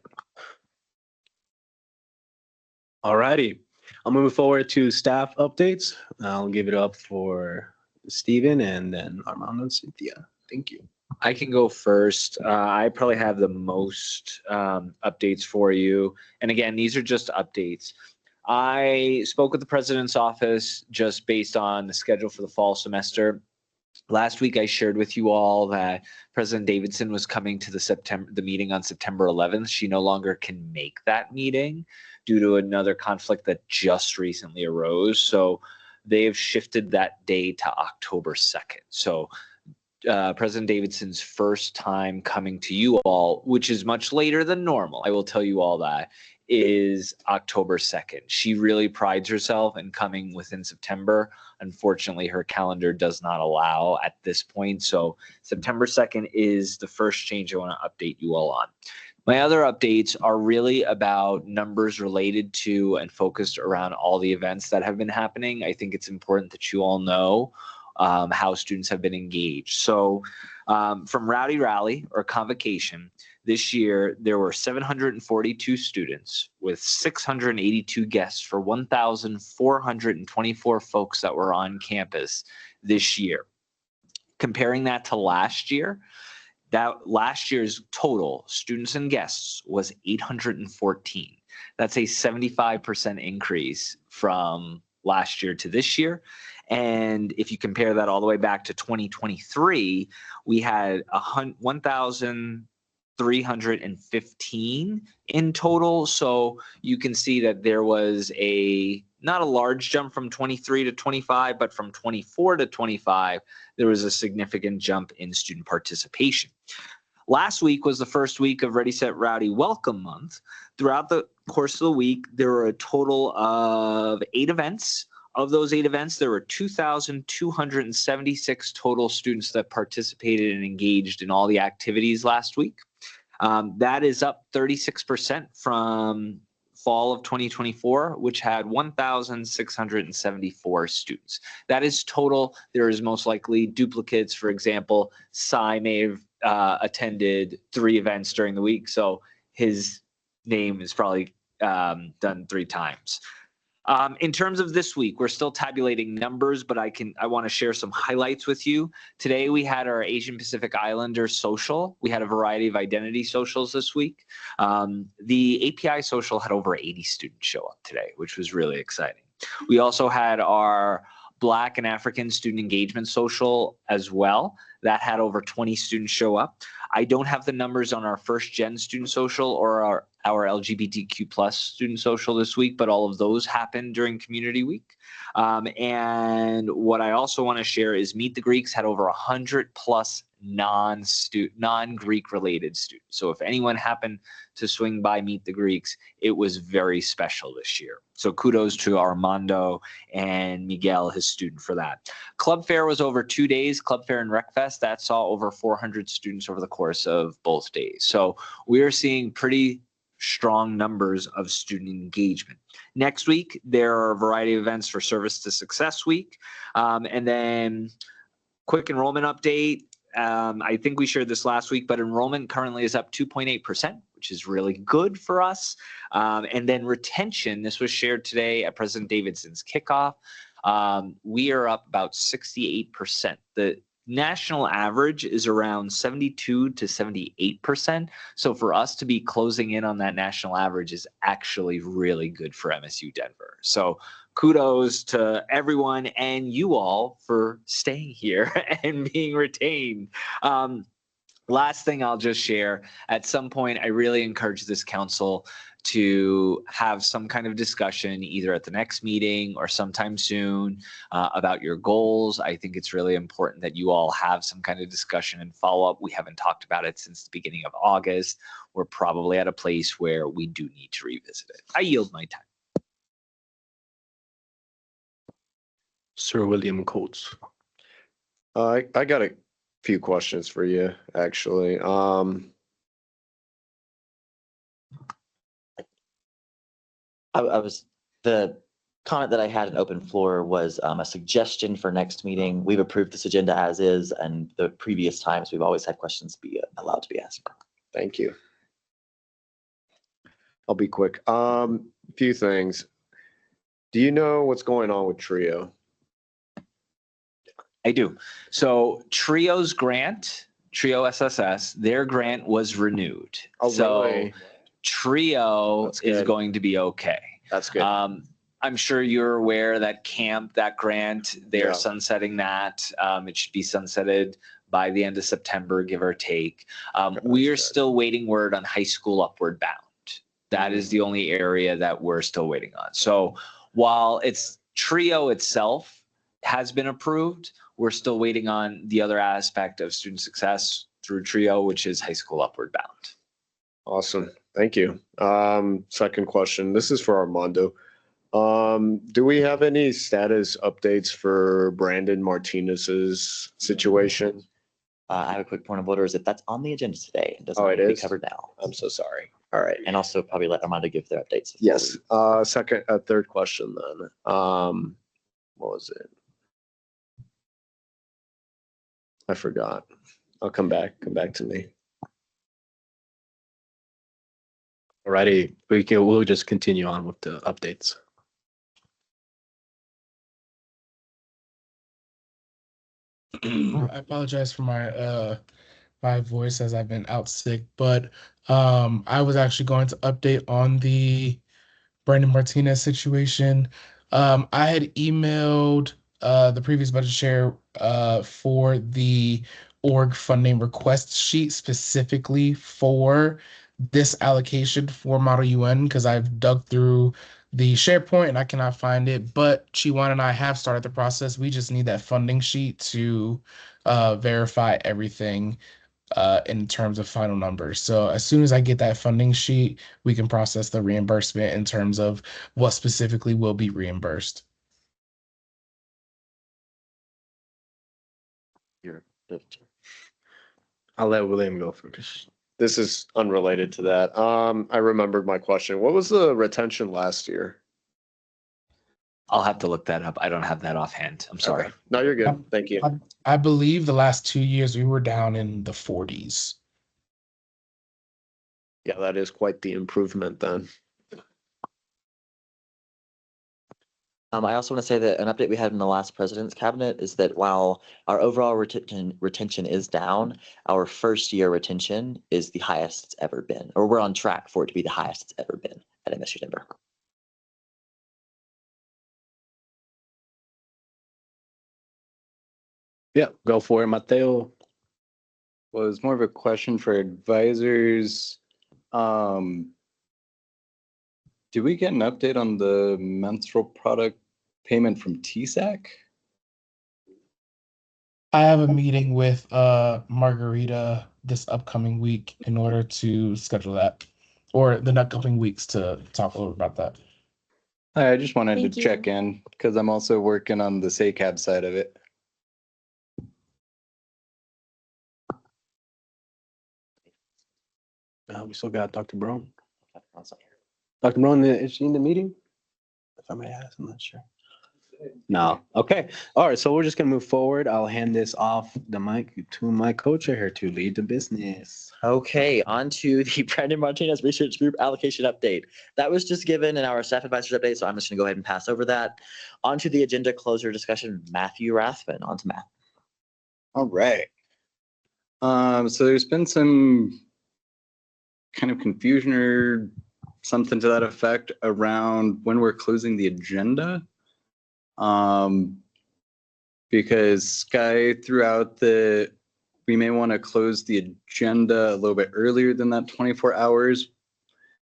All righty. I'll move forward to staff updates. I'll give it up for Stephen and then Armando and Cynthia. Thank you. I can go first. I probably have the most updates for you. And again, these are just updates. I spoke with the president's office just based on the schedule for the fall semester. Last week, I shared with you all that President Davidson was coming to the meeting on September 11th. She no longer can make that meeting due to another conflict that just recently arose. So they've shifted that day to October 2nd. So President Davidson's first time coming to you all, which is much later than normal, I will tell you all that, is October 2nd. She really prides herself in coming within September. Unfortunately, her calendar does not allow at this point. So September 2nd is the first change I want to update you all on. My other updates are really about numbers related to and focused around all the events that have been happening. I think it's important that you all know how students have been engaged. So from Rowdy Rally or Convocation, this year there were 742 students with 682 guests for 1,424 folks that were on campus this year. Comparing that to last year, that last year's total students and guests was 814. That's a 75% increase from last year to this year. And if you compare that all the way back to 2023, we had 1,315 in total. So you can see that there was not a large jump from 23 to 25, but from 24 to 25, there was a significant jump in student participation. Last week was the first week of Ready, Set, Rowdy Welcome Month. Throughout the course of the week, there were a total of 8 events. Of those 8 events, there were 2,276 total students that participated and engaged in all the activities last week. That is up 36% from fall of 2024, which had 1,674 students. That is total. There is most likely duplicates. For example, Cy may have attended 3 events during the week, so his name is probably done 3 times. In terms of this week, we're still tabulating numbers, but I want to share some highlights with you. Today, we had our Asian Pacific Islander social. We had a variety of identity socials this week. The API social had over 80 students show up today, which was really exciting. We also had our Black and African student engagement social as well. That had over 20 students show up. I don't have the numbers on our first gen student social or our LGBTQ plus student social this week, but all of those happened during community week. And what I also want to share is Meet the Greeks had over 100 plus non-Greek related students. So if anyone happened to swing by Meet the Greeks, it was very special this year. So kudos to Armando and Miguel, his student, for that. Club Fair was over 2 days. Club Fair and Rec Fest, that saw over 400 students over the course of both days. So we are seeing pretty strong numbers of student engagement. Next week, there are a variety of events for Service to Success Week. And then quick enrollment update. I think we shared this last week, but enrollment currently is up 2.8%, which is really good for us. And then retention, this was shared today at President Davidson's kickoff. We are up about 68%. The national average is around 72 to 78%. So for us to be closing in on that national average is actually really good for MSU Denver. So kudos to everyone and you all for staying here and being retained. Last thing I'll just share, at some point, I really encourage this council to have some kind of discussion either at the next meeting or sometime soon about your goals. I think it's really important that you all have some kind of discussion and follow up. We haven't talked about it since the beginning of August. We're probably at a place where we do need to revisit it. I yield my time. Sir William Coates. I got a few questions for you, actually. The comment that I had in open floor was a suggestion for next meeting. We've approved this agenda as is, and the previous times we've always had questions be allowed to be asked. Thank you. I'll be quick. Few things. Do you know what's going on with TRIO? I do. So Trio's grant, Trio SSS, their grant was renewed. Oh, so really? Trio That's is good. going to be okay. That's good. I'm sure you're aware that camp, that grant, they're Yeah. sunsetting that. It should be sunsetted by the end of September, give or take. We are good. still waiting word on high school upward bound. That is the only area that we're still waiting on. So while it's Trio itself has been approved, we're still waiting on the other aspect of student success through Trio, which is high school upward bound. Awesome. Thank you. Second question. This is for Armando. Do we have any status updates for Brandon Martinez's situation? I have a quick point of order is that that's on the agenda today. It does Oh, not it need to be is? covered now. I'm so sorry. All right. And also probably let Armando give their updates. before Yes. we- Third question then. What was it? I forgot. I'll come back to me. Alrighty, we'll just continue on with the updates. I apologize for my voice as I've been out sick, but I was actually going to update on the Brandon Martinez situation. I had emailed the previous budget chair for the org funding request sheet specifically for this allocation for Model UN because I've dug through the SharePoint and I cannot find it. But Chiwan and I have started the process. We just need that funding sheet to verify everything in terms of final numbers. So as soon as I get that funding sheet, we can process the reimbursement in terms of what specifically will be reimbursed. I'll let William go first. This is unrelated to that. I remembered my question. What was the retention last year? I'll have to look that up. I don't have that offhand. I'm sorry. Okay. No, you're good. Thank you. I believe the last 2 years we were down in the 40s. Yeah, that is quite the improvement then. I also want to say that an update we had in the last president's cabinet is that while our overall retention is down, our first year retention is the highest it's ever been, or we're on track for it to be the highest it's ever been at MSU Denver. Yeah, go for it, Mateo. Well, it's more of a question for advisors. Did we get an update on the menstrual product payment from TSAC? I have a meeting with Margarita this upcoming week in order to schedule that, or the upcoming weeks to talk a little about that. I just wanted Thank to you. check in because I'm also working on the SACAB side of it. We still got Dr. Brown. Dr. Brown, is she in the meeting? If I may ask, I'm not sure. No. Okay. All right. So we're just gonna move forward. I'll hand this off the mic to my co-chair here to lead the business. Okay, on to the Brandon Martinez Research Group allocation update. That was just given in our staff advisors update, so I'm just gonna go ahead and pass over that. On to the agenda closer discussion, Matthew Rathman, on to Matt. All right. So there's been some kind of confusion or something to that effect around when we're closing the agenda. Because Sky threw out that we may want to close the agenda a little bit earlier than that 24 hours.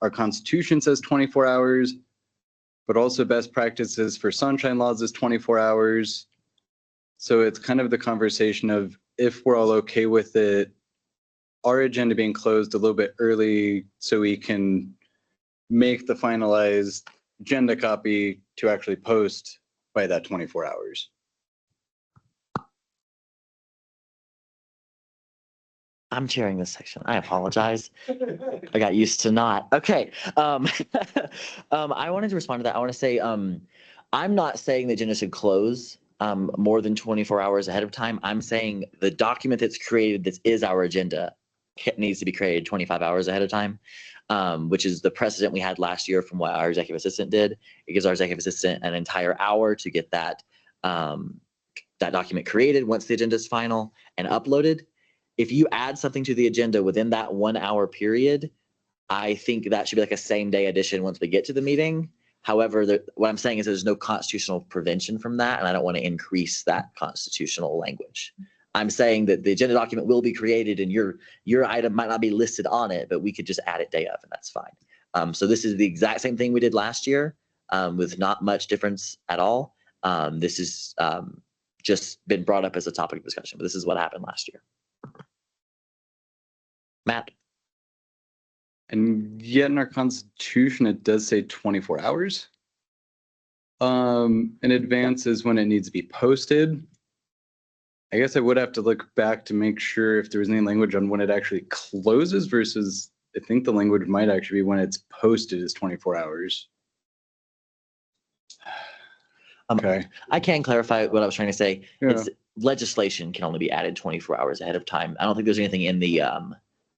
Our Constitution says 24 hours, but also best practices for sunshine laws is 24 hours. So it's kind of the conversation of if we're all okay with it, our agenda being closed a little bit early so we can make the finalized agenda copy to actually post by that 24 hours. I'm chairing this section. I apologize. I got used to not. Okay. I wanted to respond to that. I want to say, I'm not saying the agenda should close more than 24 hours ahead of time. I'm saying the document that's created, that is our agenda, needs to be created 25 hours ahead of time, which is the precedent we had last year from what our executive assistant did. It gives our executive assistant an entire hour to get that that document created once the agenda is final and uploaded. If you add something to the agenda within that 1 hour period, I think that should be like a same day addition once we get to the meeting. However, what I'm saying is there's no constitutional prevention from that, and I don't want to increase that constitutional language. I'm saying that the agenda document will be created and your item might not be listed on it, but we could just add it day of, and that's fine. So this is the exact same thing we did last year with not much difference at all. This is just been brought up as a topic of discussion, but this is what happened last year. Matt. And yet in our constitution, it does say 24 hours. In advance is when it needs to be posted. I guess I would have to look back to make sure if there was any language on when it actually closes versus I think the language might actually be when it's posted is 24 hours. Okay. I can clarify what I was trying to say. Yeah. It's legislation can only be added 24 hours ahead of time. I don't think there's anything in the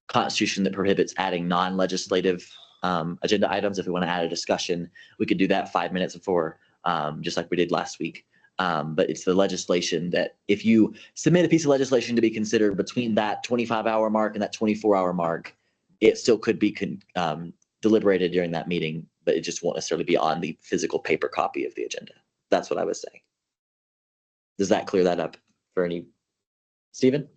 Constitution that prohibits adding non-legislative agenda items. If we want to add a discussion, we could do that 5 minutes before, just like we did last week. But it's the legislation that if you submit a piece of legislation to be considered between that 25-hour mark and that 24-hour mark, it still could be deliberated during that meeting, but it just won't necessarily be on the physical paper copy of the agenda. That's what I was saying. Does that clear that up for any? Stephen?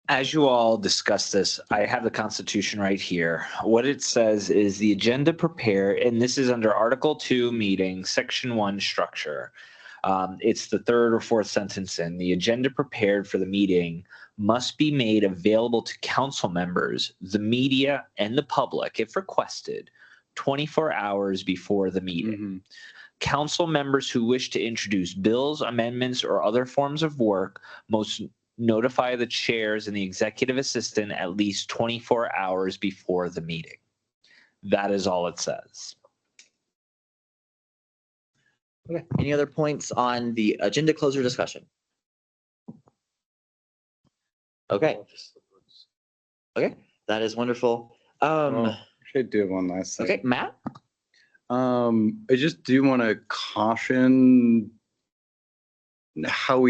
As you all discuss this, I have the Constitution right here. What it says is the agenda prepared, and this is under Article 2 meeting, Section 1 structure. It's the third or fourth sentence in. The agenda prepared for the meeting must be made available to council members, the media, and the public, if requested, 24 hours before the meeting. Mm-hmm. Council members who wish to introduce bills, amendments, or other forms of work must notify the chairs and the executive assistant at least 24 hours before the meeting. That is all it says. Okay. Any other points on the agenda closer discussion? Okay. Okay, that is wonderful. Should do one last thing. Okay, Matt? I just do want to caution how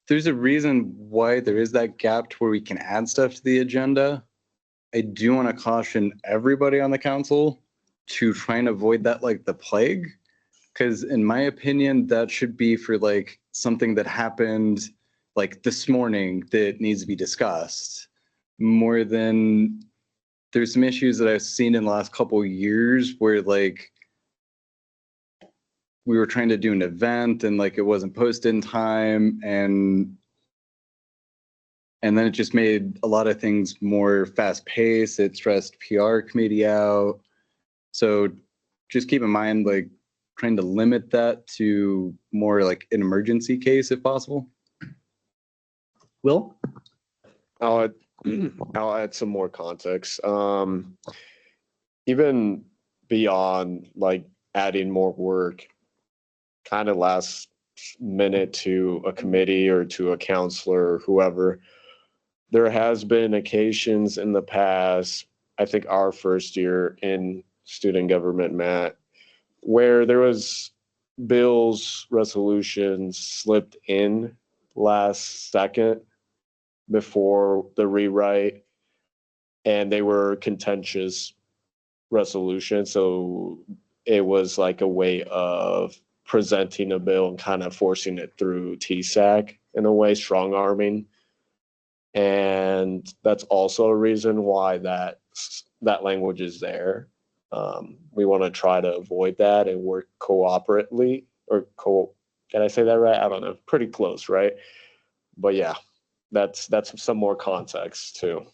there's a reason why there is that gap to where we can add stuff to the agenda. I do want to caution everybody on the council to try and avoid that like the plague. Because in my opinion, that should be for like something that happened like this morning that needs to be discussed more than there's some issues that I've seen in the last couple of years where like we were trying to do an event and like it wasn't posted in time and then it just made a lot of things more fast paced. It stressed PR committee out. So just keep in mind like trying to limit that to more like an emergency case if possible. Will? I'll add some more context. Even beyond like adding more work, kind of last minute to a committee or to a counselor or whoever, there has been occasions in the past, I think our first year in student government, Matt, where there was bills, resolutions slipped in last second before the rewrite, and they were contentious resolutions. So it was like a way of presenting a bill and kind of forcing it through TSAC in a way, strong arming. And that's also a reason why that language is there. We want to try to avoid that and work cooperatively can I say that right? I don't know. Pretty close, right? But yeah, that's some more context to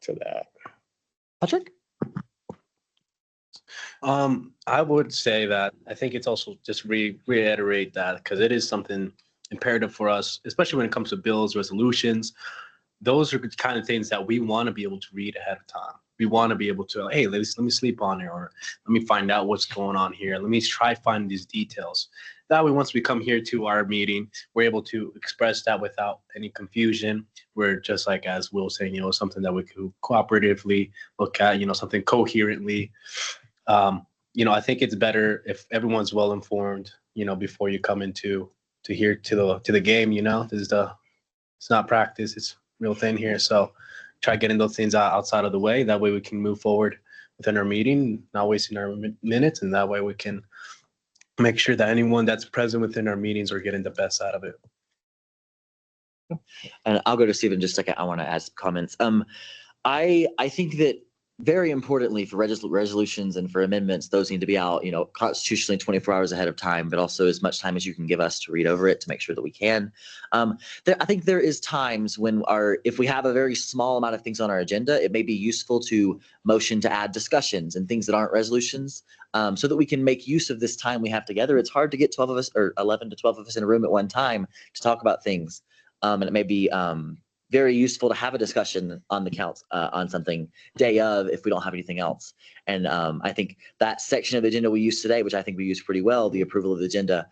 that. Patrick? I would say that I think it's also just reiterate that because it is something imperative for us, especially when it comes to bills, resolutions. Those are the kind of things that we want to be able to read ahead of time. We want to be able to, hey, let me sleep on it, or let me find out what's going on here. Let me try find these details. That way, once we come here to our meeting, we're able to express that without any confusion. We're just like, as Will was saying, something that we could cooperatively look at, something coherently. I think it's better if everyone's well informed, before you come into the game. It's not practice, it's real thing here. So try getting those things outside of the way. That way we can move forward within our meeting, not wasting our minutes, and that way we can make sure that anyone that's present within our meetings are getting the best out of it. And I'll go to Stephen in just a second. I want to add some comments. I think that very importantly for resolutions and for amendments, those need to be out, you know, constitutionally 24 hours ahead of time, but also as much time as you can give us to read over it to make sure that we can. I think there is times when if we have a very small amount of things on our agenda, it may be useful to motion to add discussions and things that aren't resolutions, so that we can make use of this time we have together. It's hard to get 12 of us or 11 to 12 of us in a room at one time to talk about things. And it may be very useful to have a discussion on the counts on something day of if we don't have anything else. And I think that section of the agenda we used today, which I think we used pretty well, the approval of the agenda,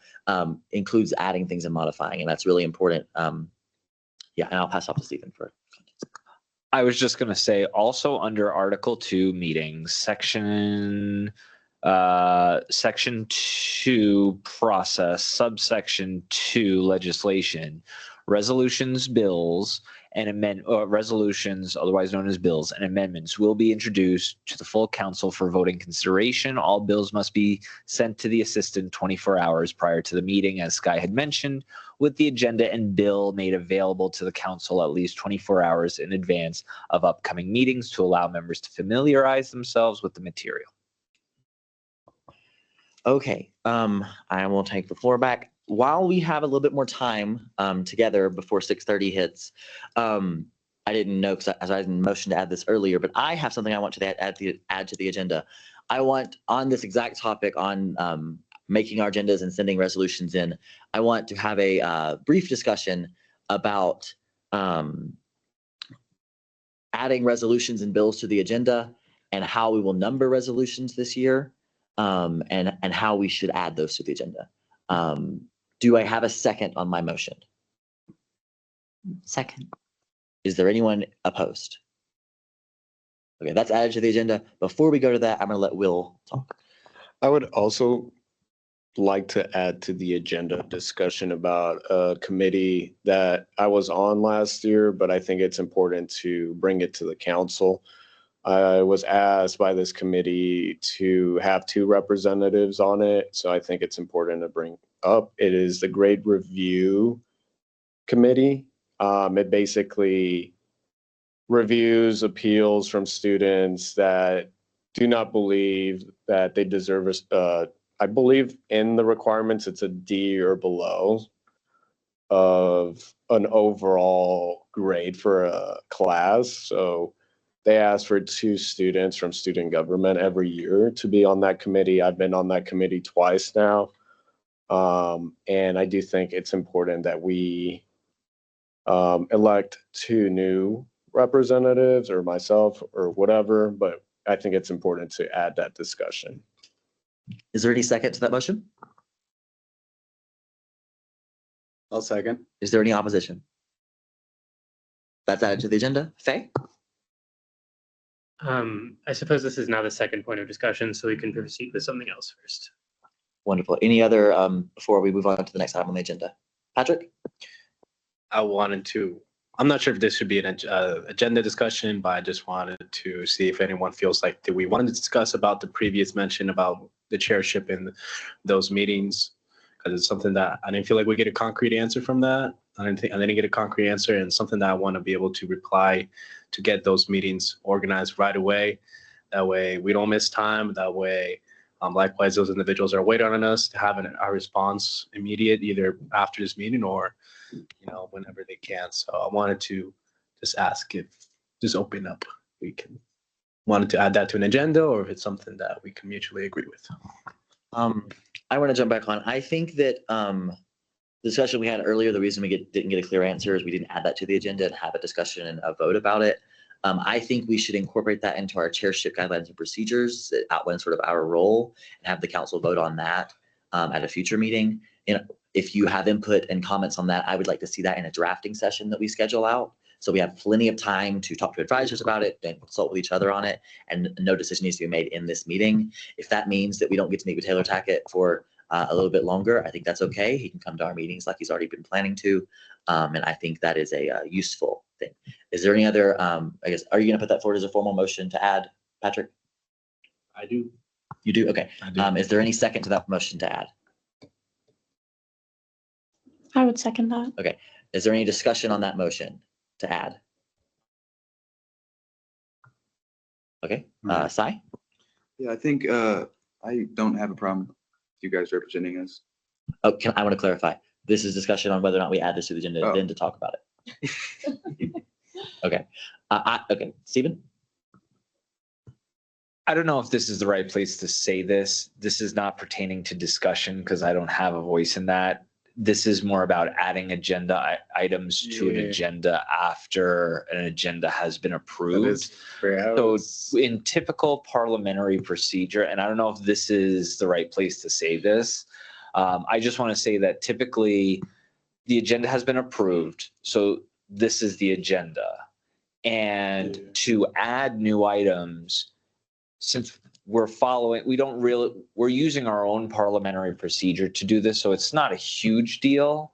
includes adding things and modifying, and that's really important. Yeah, and I'll pass off to Stephen for context. I was just going to say also under Article 2 meetings, section 2 process, subsection 2 legislation, resolutions, bills, and resolutions, otherwise known as bills and amendments, will be introduced to the full council for voting consideration. All bills must be sent to the assistant 24 hours prior to the meeting, as Sky had mentioned, with the agenda and bill made available to the council at least 24 hours in advance of upcoming meetings to allow members to familiarize themselves with the material. Okay, I will take the floor back. While we have a little bit more time together before 6:30 hits, I didn't know because as I didn't motion to add this earlier, but I have something I want to add to the agenda. I want on this exact topic on making our agendas and sending resolutions in, I want to have a brief discussion about adding resolutions and bills to the agenda and how we will number resolutions this year, and how we should add those to the agenda. Do I have a second on my motion? Second. Is there anyone opposed? Okay, that's added to the agenda. Before we go to that, I'm gonna let Will talk. I would also like to add to the agenda discussion about a committee that I was on last year, but I think it's important to bring it to the council. I was asked by this committee to have 2 representatives on it, so I think it's important to bring up. It is the grade review committee. It basically reviews appeals from students that do not believe that they deserve I believe in the requirements, it's a D or below of an overall grade for a class. So they ask for 2 students from student government every year to be on that committee. I've been on that committee twice now. And I do think it's important that we elect 2 new representatives or myself or whatever, but I think it's important to add that discussion. Is there any second to that motion? I'll second. Is there any opposition? That's added to the agenda. Faye? I suppose this is now the second point of discussion, so we can proceed with something else first. Wonderful. Any other before we move on to the next item on the agenda? Patrick? I'm not sure if this should be an agenda discussion, but I just wanted to see if anyone feels like that we wanted to discuss about the previous mention about the chairship in those meetings, because it's something that I didn't feel like we get a concrete answer from that. I didn't get a concrete answer, and something that I want to be able to reply to get those meetings organized right away. That way we don't miss time. That way, likewise, those individuals are waiting on us to have our response immediate, either after this meeting or whenever they can. So I wanted to just ask if just open up. Wanted to add that to an agenda, or if it's something that we can mutually agree with. I want to jump back on. I think that the discussion we had earlier, the reason we didn't get a clear answer is we didn't add that to the agenda and have a discussion and a vote about it. I think we should incorporate that into our chairship guidelines and procedures that outline sort of our role and have the council vote on that at a future meeting. If you have input and comments on that, I would like to see that in a drafting session that we schedule out. So we have plenty of time to talk to advisors about it and consult with each other on it, and no decision needs to be made in this meeting. If that means that we don't get to meet with Taylor Tackett for a little bit longer, I think that's okay. He can come to our meetings like he's already been planning to. And I think that is a useful thing. Is there any other, I guess, are you gonna put that forward as a formal motion to add, Patrick? I do. You do? Okay. I do. Is there any second to that motion to add? I would second that. Okay. Is there any discussion on that motion to add? Okay, Okay. Sai? Yeah, I think I don't have a problem with you guys representing us. Oh, I want to clarify. This is discussion on whether or not we add this to the agenda, Oh. then to talk about it. Okay. Okay, Stephen? I don't know if this is the right place to say this. This is not pertaining to discussion because I don't have a voice in that. This is more about adding agenda items to an Yeah. agenda after an agenda has been That approved. is fair. So in typical parliamentary procedure, and I don't know if this is the right place to say this, I just want to say that typically the agenda has been approved. So this is the agenda. And to add new items, since we're using our own parliamentary procedure to do this, so it's not a huge deal,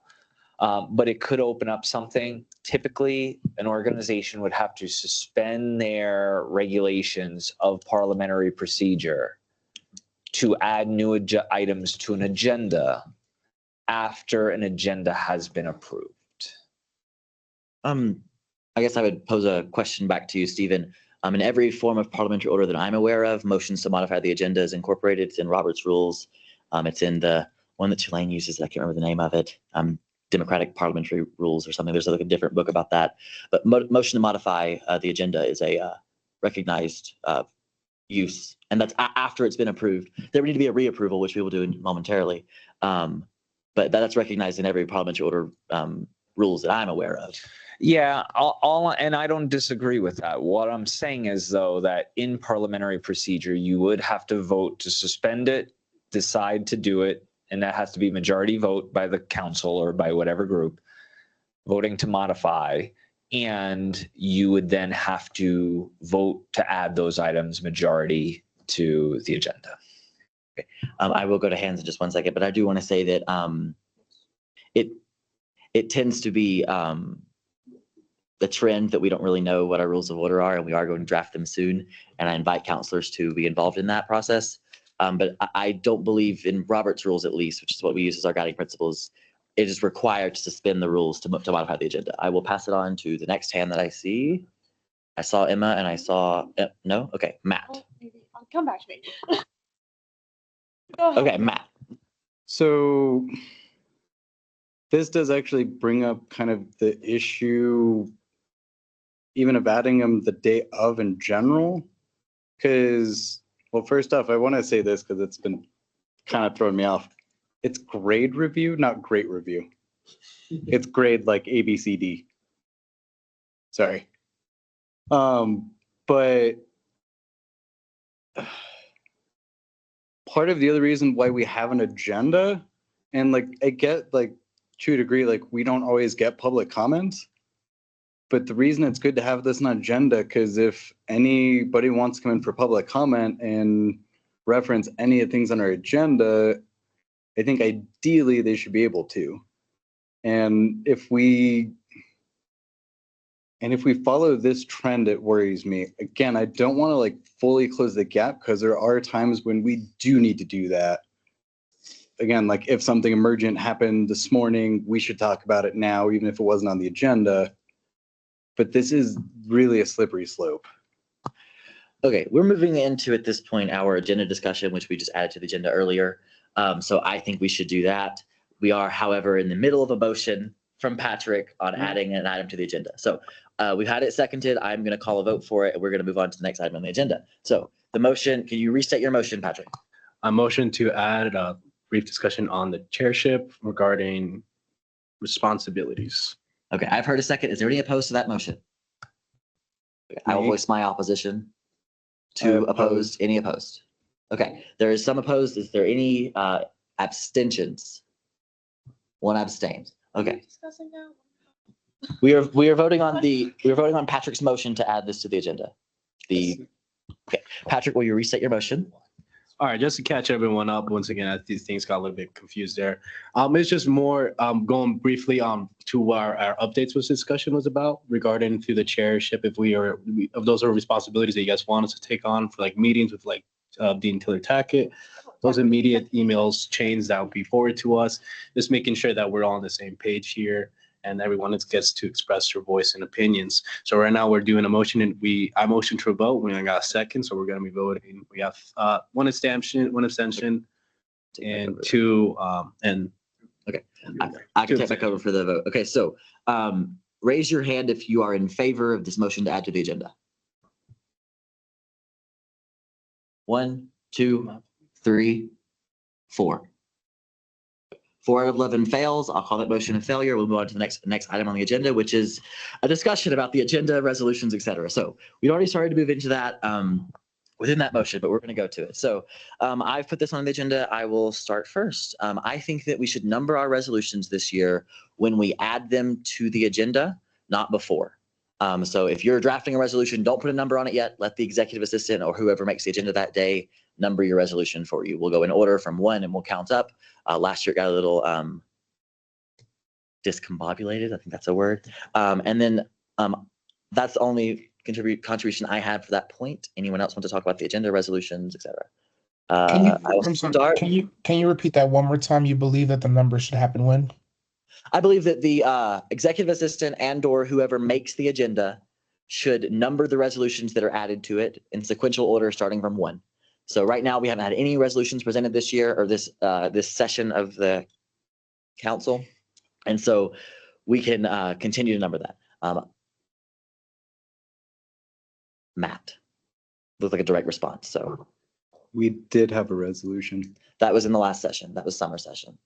but it could open up something. Typically, an organization would have to suspend their regulations of parliamentary procedure to add new items to an agenda after an agenda has been approved. I guess I would pose a question back to you, Stephen. In every form of parliamentary order that I'm aware of, motions to modify the agenda is incorporated. It's in Robert's rules. It's in the one that Tulane uses. I can't remember the name of it. Democratic Parliamentary Rules or something. There's like a different book about that. But motion to modify the agenda is a recognized use, and that's after it's been approved. There would need to be a reapproval, which we will do momentarily. But that's recognized in every parliamentary order rules that I'm aware of. Yeah, and I don't disagree with that. What I'm saying is, though, that in parliamentary procedure, you would have to vote to suspend it, decide to do it, and that has to be majority vote by the council or by whatever group voting to modify. And you would then have to vote to add those items majority to the agenda. Okay. I will go to hands in just one second, but I do want to say that it tends to be the trend that we don't really know what our rules of order are, and we are going to draft them soon. And I invite counselors to be involved in that process. But I don't believe in Robert's rules, at least, which is what we use as our guiding principles. It is required to suspend the rules to modify the agenda. I will pass it on to the next hand that I see. I saw Emma and I saw, no? Okay, Matt. I'll come back to me. Go ahead. Okay, Matt. So this does actually bring up kind of the issue even of adding them the day of in general. Because, well, first off, I want to say this because it's been kind of throwing me off. It's grade review, not great review. It's grade like A, B, C, D. Sorry. But part of the other reason why we have an agenda, and like I get like to a degree, like we don't always get public comments. But the reason it's good to have this on agenda, because if anybody wants to come in for public comment and reference any of the things on our agenda, I think ideally they should be able to. And if we follow this trend, it worries me. Again, I don't want to like fully close the gap because there are times when we do need to do that. Again, like if something emergent happened this morning, we should talk about it now, even if it wasn't on the agenda. But this is really a slippery slope. Okay, we're moving into, at this point, our agenda discussion, which we just added to the agenda earlier. So I think we should do that. We are, however, in the middle of a motion from Patrick on adding an item to the agenda. So we've had it seconded. I'm going to call a vote for it, and we're going to move on to the next item on the agenda. So the motion, can you restate your motion, Patrick? A motion to add a brief discussion on the chairship regarding responsibilities. Okay, I've heard a second. Is there any opposed to that motion? Okay, I will voice my opposition. To opposed, any opposed? Okay, there is some opposed. Is there any abstentions? One abstained. Okay. We are voting on Patrick's motion to add this to the agenda. Okay, Patrick, will you restate your motion? All right, just to catch everyone up, once again, these things got a little bit confused there. It's just more going briefly to what our updates was discussion was about regarding to the chairship. If those are responsibilities that you guys want us to take on for like meetings with like Dean Tiller Tackett, those immediate emails chains that will be forwarded to us, just making sure that we're all on the same page here and everyone gets to express their voice and opinions. So right now we're doing a motion, and I motion to a vote. We only got a second, so we're going to be voting. We have one abstention, and two, and Okay, I can take back over for the vote. Okay, so raise your hand if you are in favor of this motion to add to the agenda. 1, 2, 3, 4. 4 out of 11 fails. I'll call that motion a failure. We'll move on to the next item on the agenda, which is a discussion about the agenda, resolutions, etc. So we'd already started to move into that within that motion, but we're going to go to it. So I've put this on the agenda. I will start first. I think that we should number our resolutions this year when we add them to the agenda, not before. So if you're drafting a resolution, don't put a number on it yet. Let the executive assistant or whoever makes the agenda that day number your resolution for you. We'll go in order from 1 and we'll count up. Last year it got a little discombobulated. I think that's a word. And then that's the only contribution I had for that point. Anyone else want to talk about the agenda, resolutions, etc.? Can you repeat that one more time? You believe that the number should happen when? I believe that the executive assistant and or whoever makes the agenda should number the resolutions that are added to it in sequential order starting from 1. So right now we haven't had any resolutions presented this year or this session of the council. And so we can continue to number that. Matt, looks like a direct response. So We did have a resolution, that was in the last session. That was summer session.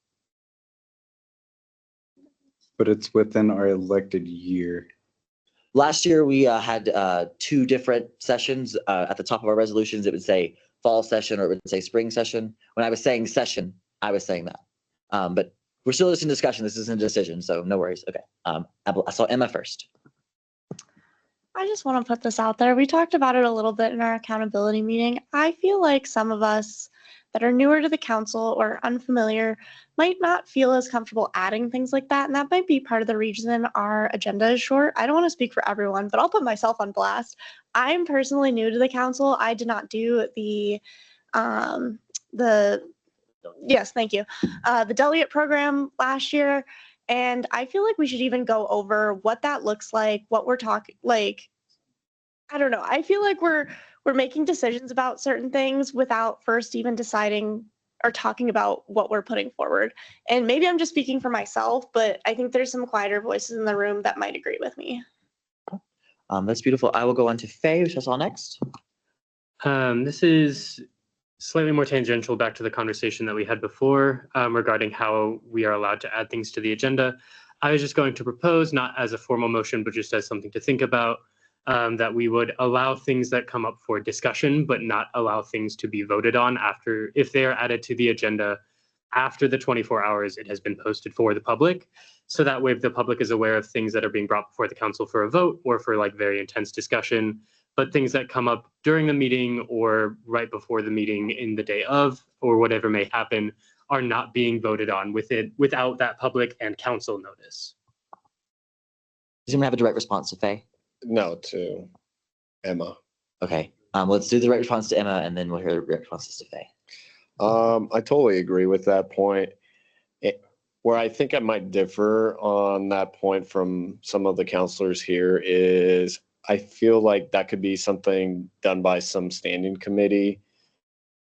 but it's within our elected year. Last year, we had 2 different sessions. At the top of our resolutions, it would say fall session or it would say spring session. When I was saying session, I was saying that. But we're still just in discussion. This isn't a decision, so no worries. Okay. I saw Emma first. I just want to put this out there. We talked about it a little bit in our accountability meeting. I feel like some of us that are newer to the council or unfamiliar might not feel as comfortable adding things like that. And that might be part of the reason our agenda is short. I don't want to speak for everyone, but I'll put myself on blast. I'm personally new to the council. I did not do yes, thank you. The delegate program last year. And I feel like we should even go over what that looks like, what we're talking, like, I don't know. I feel like we're making decisions about certain things without first even deciding or talking about what we're putting forward. And maybe I'm just speaking for myself, but I think there's some quieter voices in the room that might agree with me. That's beautiful. I will go on to Faye, which I saw next. This is slightly more tangential back to the conversation that we had before regarding how we are allowed to add things to the agenda. I was just going to propose, not as a formal motion, but just as something to think about, that we would allow things that come up for discussion, but not allow things to be voted on after, if they are added to the agenda after the 24 hours it has been posted for the public. So that way the public is aware of things that are being brought before the council for a vote or for like very intense discussion, but things that come up during the meeting or right before the meeting in the day of, or whatever may happen, are not being voted on without that public and council notice. Does anyone have a direct response to Faye? No, to Emma. Okay, let's do the direct response to Emma and then we'll hear the direct responses to Faye. I totally agree with that point. Where I think I might differ on that point from some of the counselors here is I feel like that could be something done by some standing committee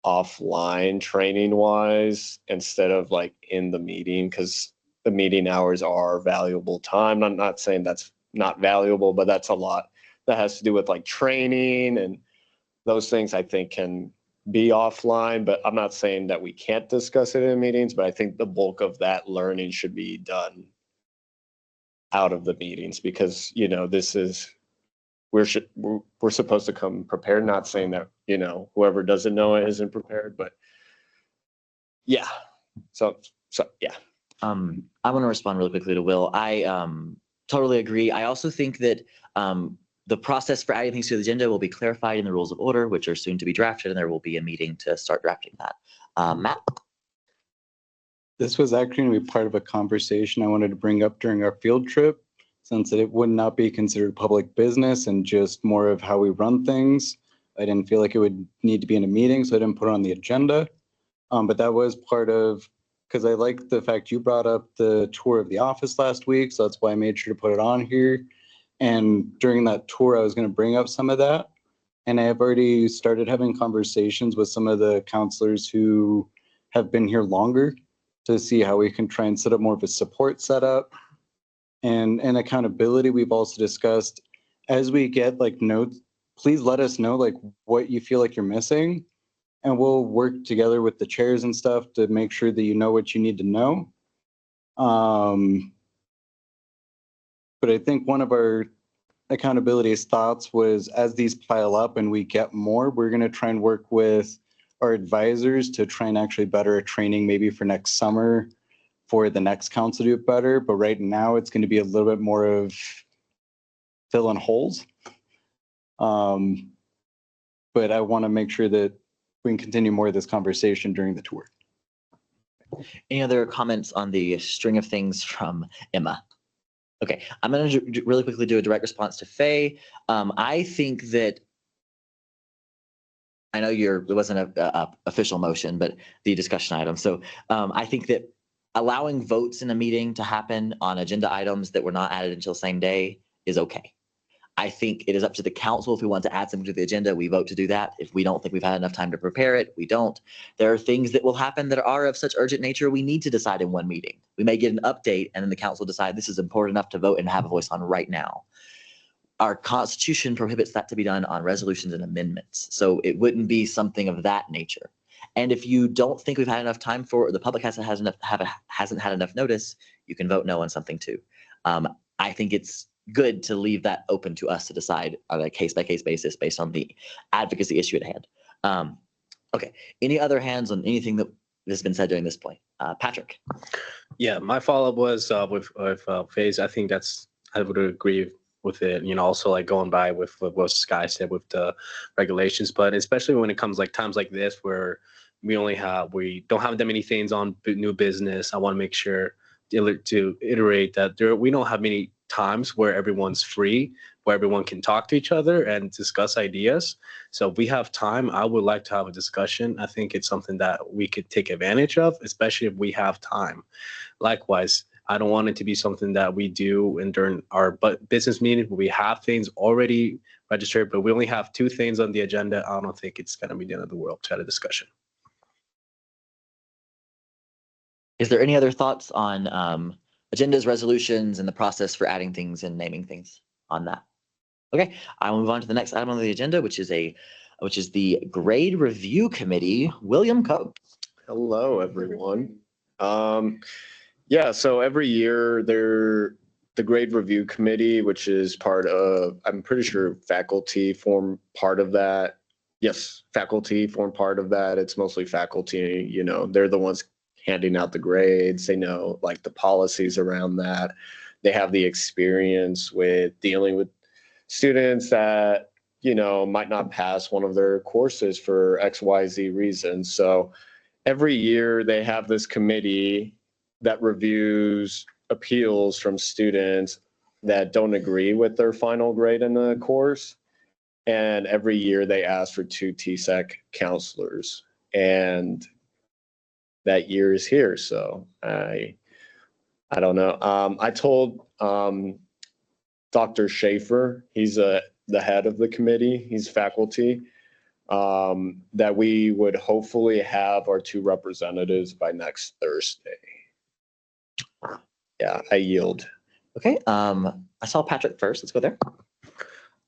offline training wise instead of like in the meeting, because the meeting hours are valuable time. I'm not saying that's not valuable, but that's a lot that has to do with like training and those things I think can be offline, but I'm not saying that we can't discuss it in meetings, but I think the bulk of that learning should be done out of the meetings because, you know, this is, we're supposed to come prepared, not saying that, you know, whoever doesn't know it isn't prepared, but yeah. So yeah. I want to respond really quickly to Will. I totally agree. I also think that the process for adding things to the agenda will be clarified in the rules of order, which are soon to be drafted, and there will be a meeting to start drafting that. Matt? This was actually going to be part of a conversation I wanted to bring up during our field trip, since it would not be considered public business and just more of how we run things. I didn't feel like it would need to be in a meeting, so I didn't put it on the agenda. But that was part of because I like the fact you brought up the tour of the office last week, so that's why I made sure to put it on here. And during that tour, I was going to bring up some of that. And I have already started having conversations with some of the counselors who have been here longer to see how we can try and set up more of a support setup. And accountability, we've also discussed, as we get like notes, please let us know like what you feel like you're missing. And we'll work together with the chairs and stuff to make sure that you know what you need to know. But I think one of our accountability thoughts was, as these pile up and we get more, we're going to try and work with our advisors to try and actually better a training maybe for next summer for the next council to do it better. But right now it's going to be a little bit more of fill in holes. But I want to make sure that we can continue more of this conversation during the tour. Any other comments on the string of things from Emma? Okay, I'm going to really quickly do a direct response to Faye. I think that, I know it wasn't a official motion, but the discussion item. So I think that allowing votes in a meeting to happen on agenda items that were not added until the same day is okay. I think it is up to the council. If we want to add something to the agenda, we vote to do that. If we don't think we've had enough time to prepare it, we don't. There are things that will happen that are of such urgent nature, we need to decide in one meeting. We may get an update and then the council decide this is important enough to vote and have a voice on right now. Our constitution prohibits that to be done on resolutions and amendments. So it wouldn't be something of that nature. And if you don't think we've had enough time for, or the public hasn't had enough notice, you can vote no on something too. I think it's good to leave that open to us to decide on a case-by-case basis based on the advocacy issue at hand. Okay, any other hands on anything that has been said during this point? Patrick? Yeah, my follow-up was with Faye's. I think I would agree with it, also like going by with what Sky said with the regulations, but especially when it comes like times like this where we don't have that many things on new business. I want to make sure to iterate that we don't have many times where everyone's free, where everyone can talk to each other and discuss ideas. So if we have time, I would like to have a discussion. I think it's something that we could take advantage of, especially if we have time. Likewise, I don't want it to be something that we do and during our business meeting where we have things already registered, but we only have 2 things on the agenda. I don't think it's going to be the end of the world to have a discussion. Is there any other thoughts on agendas, resolutions, and the process for adding things and naming things on that? Okay, I will move on to the next item on the agenda, which is the grade review committee. William Coe. Hello, everyone. Yeah, so every year the grade review committee, which is part of, I'm pretty sure faculty form part of that. Yes, faculty form part of that. It's mostly faculty, they're the ones handing out the grades. They know like the policies around that. They have the experience with dealing with students that, might not pass one of their courses for XYZ reasons. So every year they have this committee that reviews appeals from students that don't agree with their final grade in the course. And every year they ask for 2 TSEC counselors. And that year is here. So I don't know. I told Dr. Schaefer, he's the head of the committee, he's faculty, that we would hopefully have our 2 representatives by next Thursday. Yeah, I yield. Okay, I saw Patrick first. Let's go there.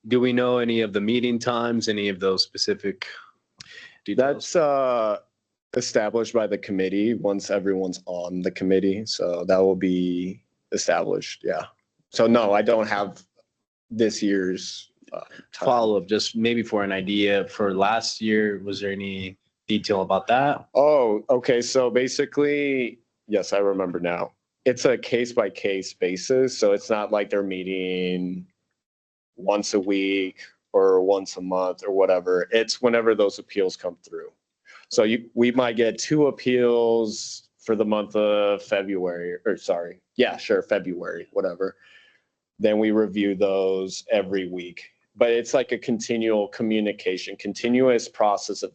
Do we know any of the meeting times, any of those specific details? That's established by the committee once everyone's on the committee. So that will be established. Yeah. So no, I don't have this year's follow-up, just maybe for an idea for last year. Was there any detail about that? Oh, okay. So basically, yes, I remember now. It's a case-by-case basis. So it's not like they're meeting once a week or once a month or whatever. It's whenever those appeals come through. So we might get 2 appeals for the month of February, or sorry, yeah, sure, February, whatever. Then we review those every week. But it's like a continual communication, continuous process of,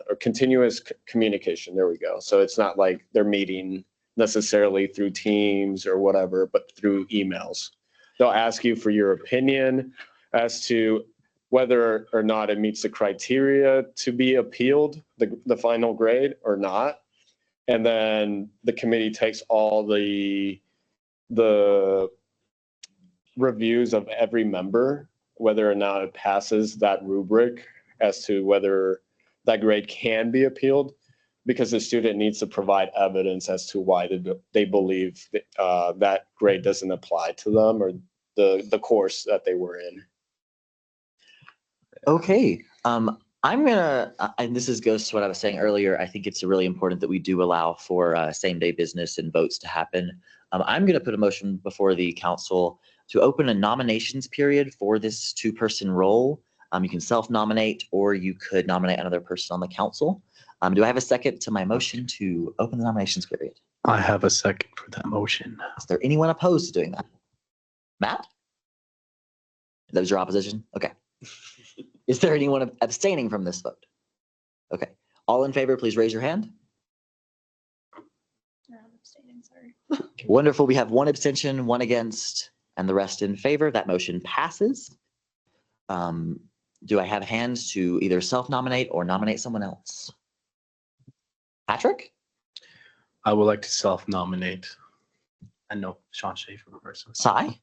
or continuous communication. There we go. So it's not like they're meeting necessarily through Teams or whatever, but through emails. They'll ask you for your opinion as to whether or not it meets the criteria to be appealed, the final grade or not. And then the committee takes all the reviews of every member, whether or not it passes that rubric as to whether that grade can be appealed, because the student needs to provide evidence as to why they believe that grade doesn't apply to them or the course that they were in. Okay, I'm gonna, and goes to what I was saying earlier. I think it's really important that we do allow for same day business and votes to happen. I'm gonna put a motion before the council to open a nominations period for this 2-person role. You can self-nominate or you could nominate another person on the council. Do I have a second to my motion to open the nominations period? I have a second for that motion. Is there anyone opposed to doing that? Matt? That was your opposition? Okay. Is there anyone abstaining from this vote? Okay. All in favor, please raise your hand. I'm abstaining, sorry. Wonderful. We have 1 abstention, 1 against, and the rest in favor. That motion passes. Do I have hands to either self-nominate or nominate someone else? Patrick? I would like to self-nominate. I know Sean Schaefer first. Cy?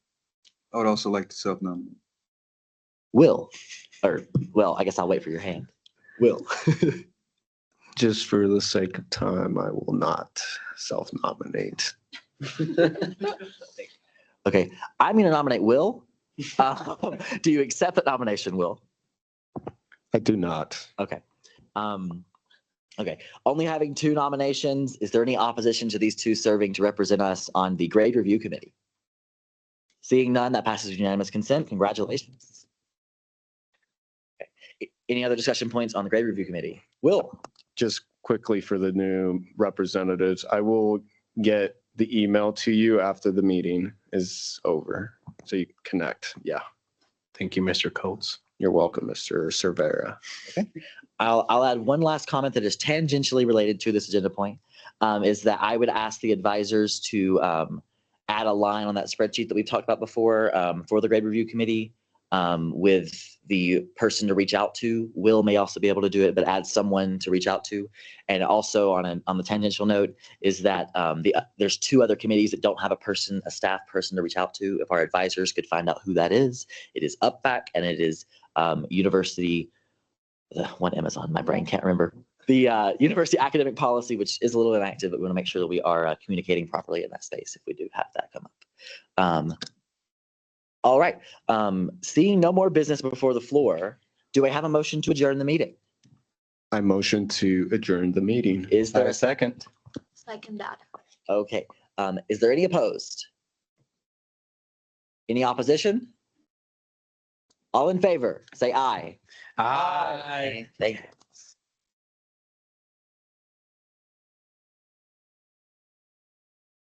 I would also like to self-nominate. Will? Or, well, I guess I'll wait for your hand. Will? Just for the sake of time, I will not self-nominate. Okay, I'm going to nominate Will. Do you accept that nomination, Will? I do not. Okay. Okay, only having 2 nominations. Is there any opposition to these 2 serving to represent us on the grade review committee? Seeing none, that passes with unanimous consent. Congratulations. Okay. Any other discussion points on the grade review committee? Will? Just quickly for the new representatives, I will get the email to you after the meeting is over, so you can connect. Yeah. Thank you, Mr. Coates. You're welcome, Mr. Cervera. Okay. I'll add one last comment that is tangentially related to this agenda point, is that I would ask the advisors to add a line on that spreadsheet that we've talked about before for the grade review committee with the person to reach out to. Will may also be able to do it, but add someone to reach out to. And also on the tangential note is that there's 2 other committees that don't have a staff person to reach out to. If our advisors could find out who that is, it is UPFAC and it is University, one Amazon, my brain can't remember. The University Academic Policy, which is a little inactive, but we want to make sure that we are communicating properly in that space if we do have that come up. All right. Seeing no more business before the floor, do I have a motion to adjourn the meeting? I motion to adjourn the meeting. Is there a second? Second that. Okay. Is there any opposed? Any opposition? All in favor, say aye. Aye. Thank you.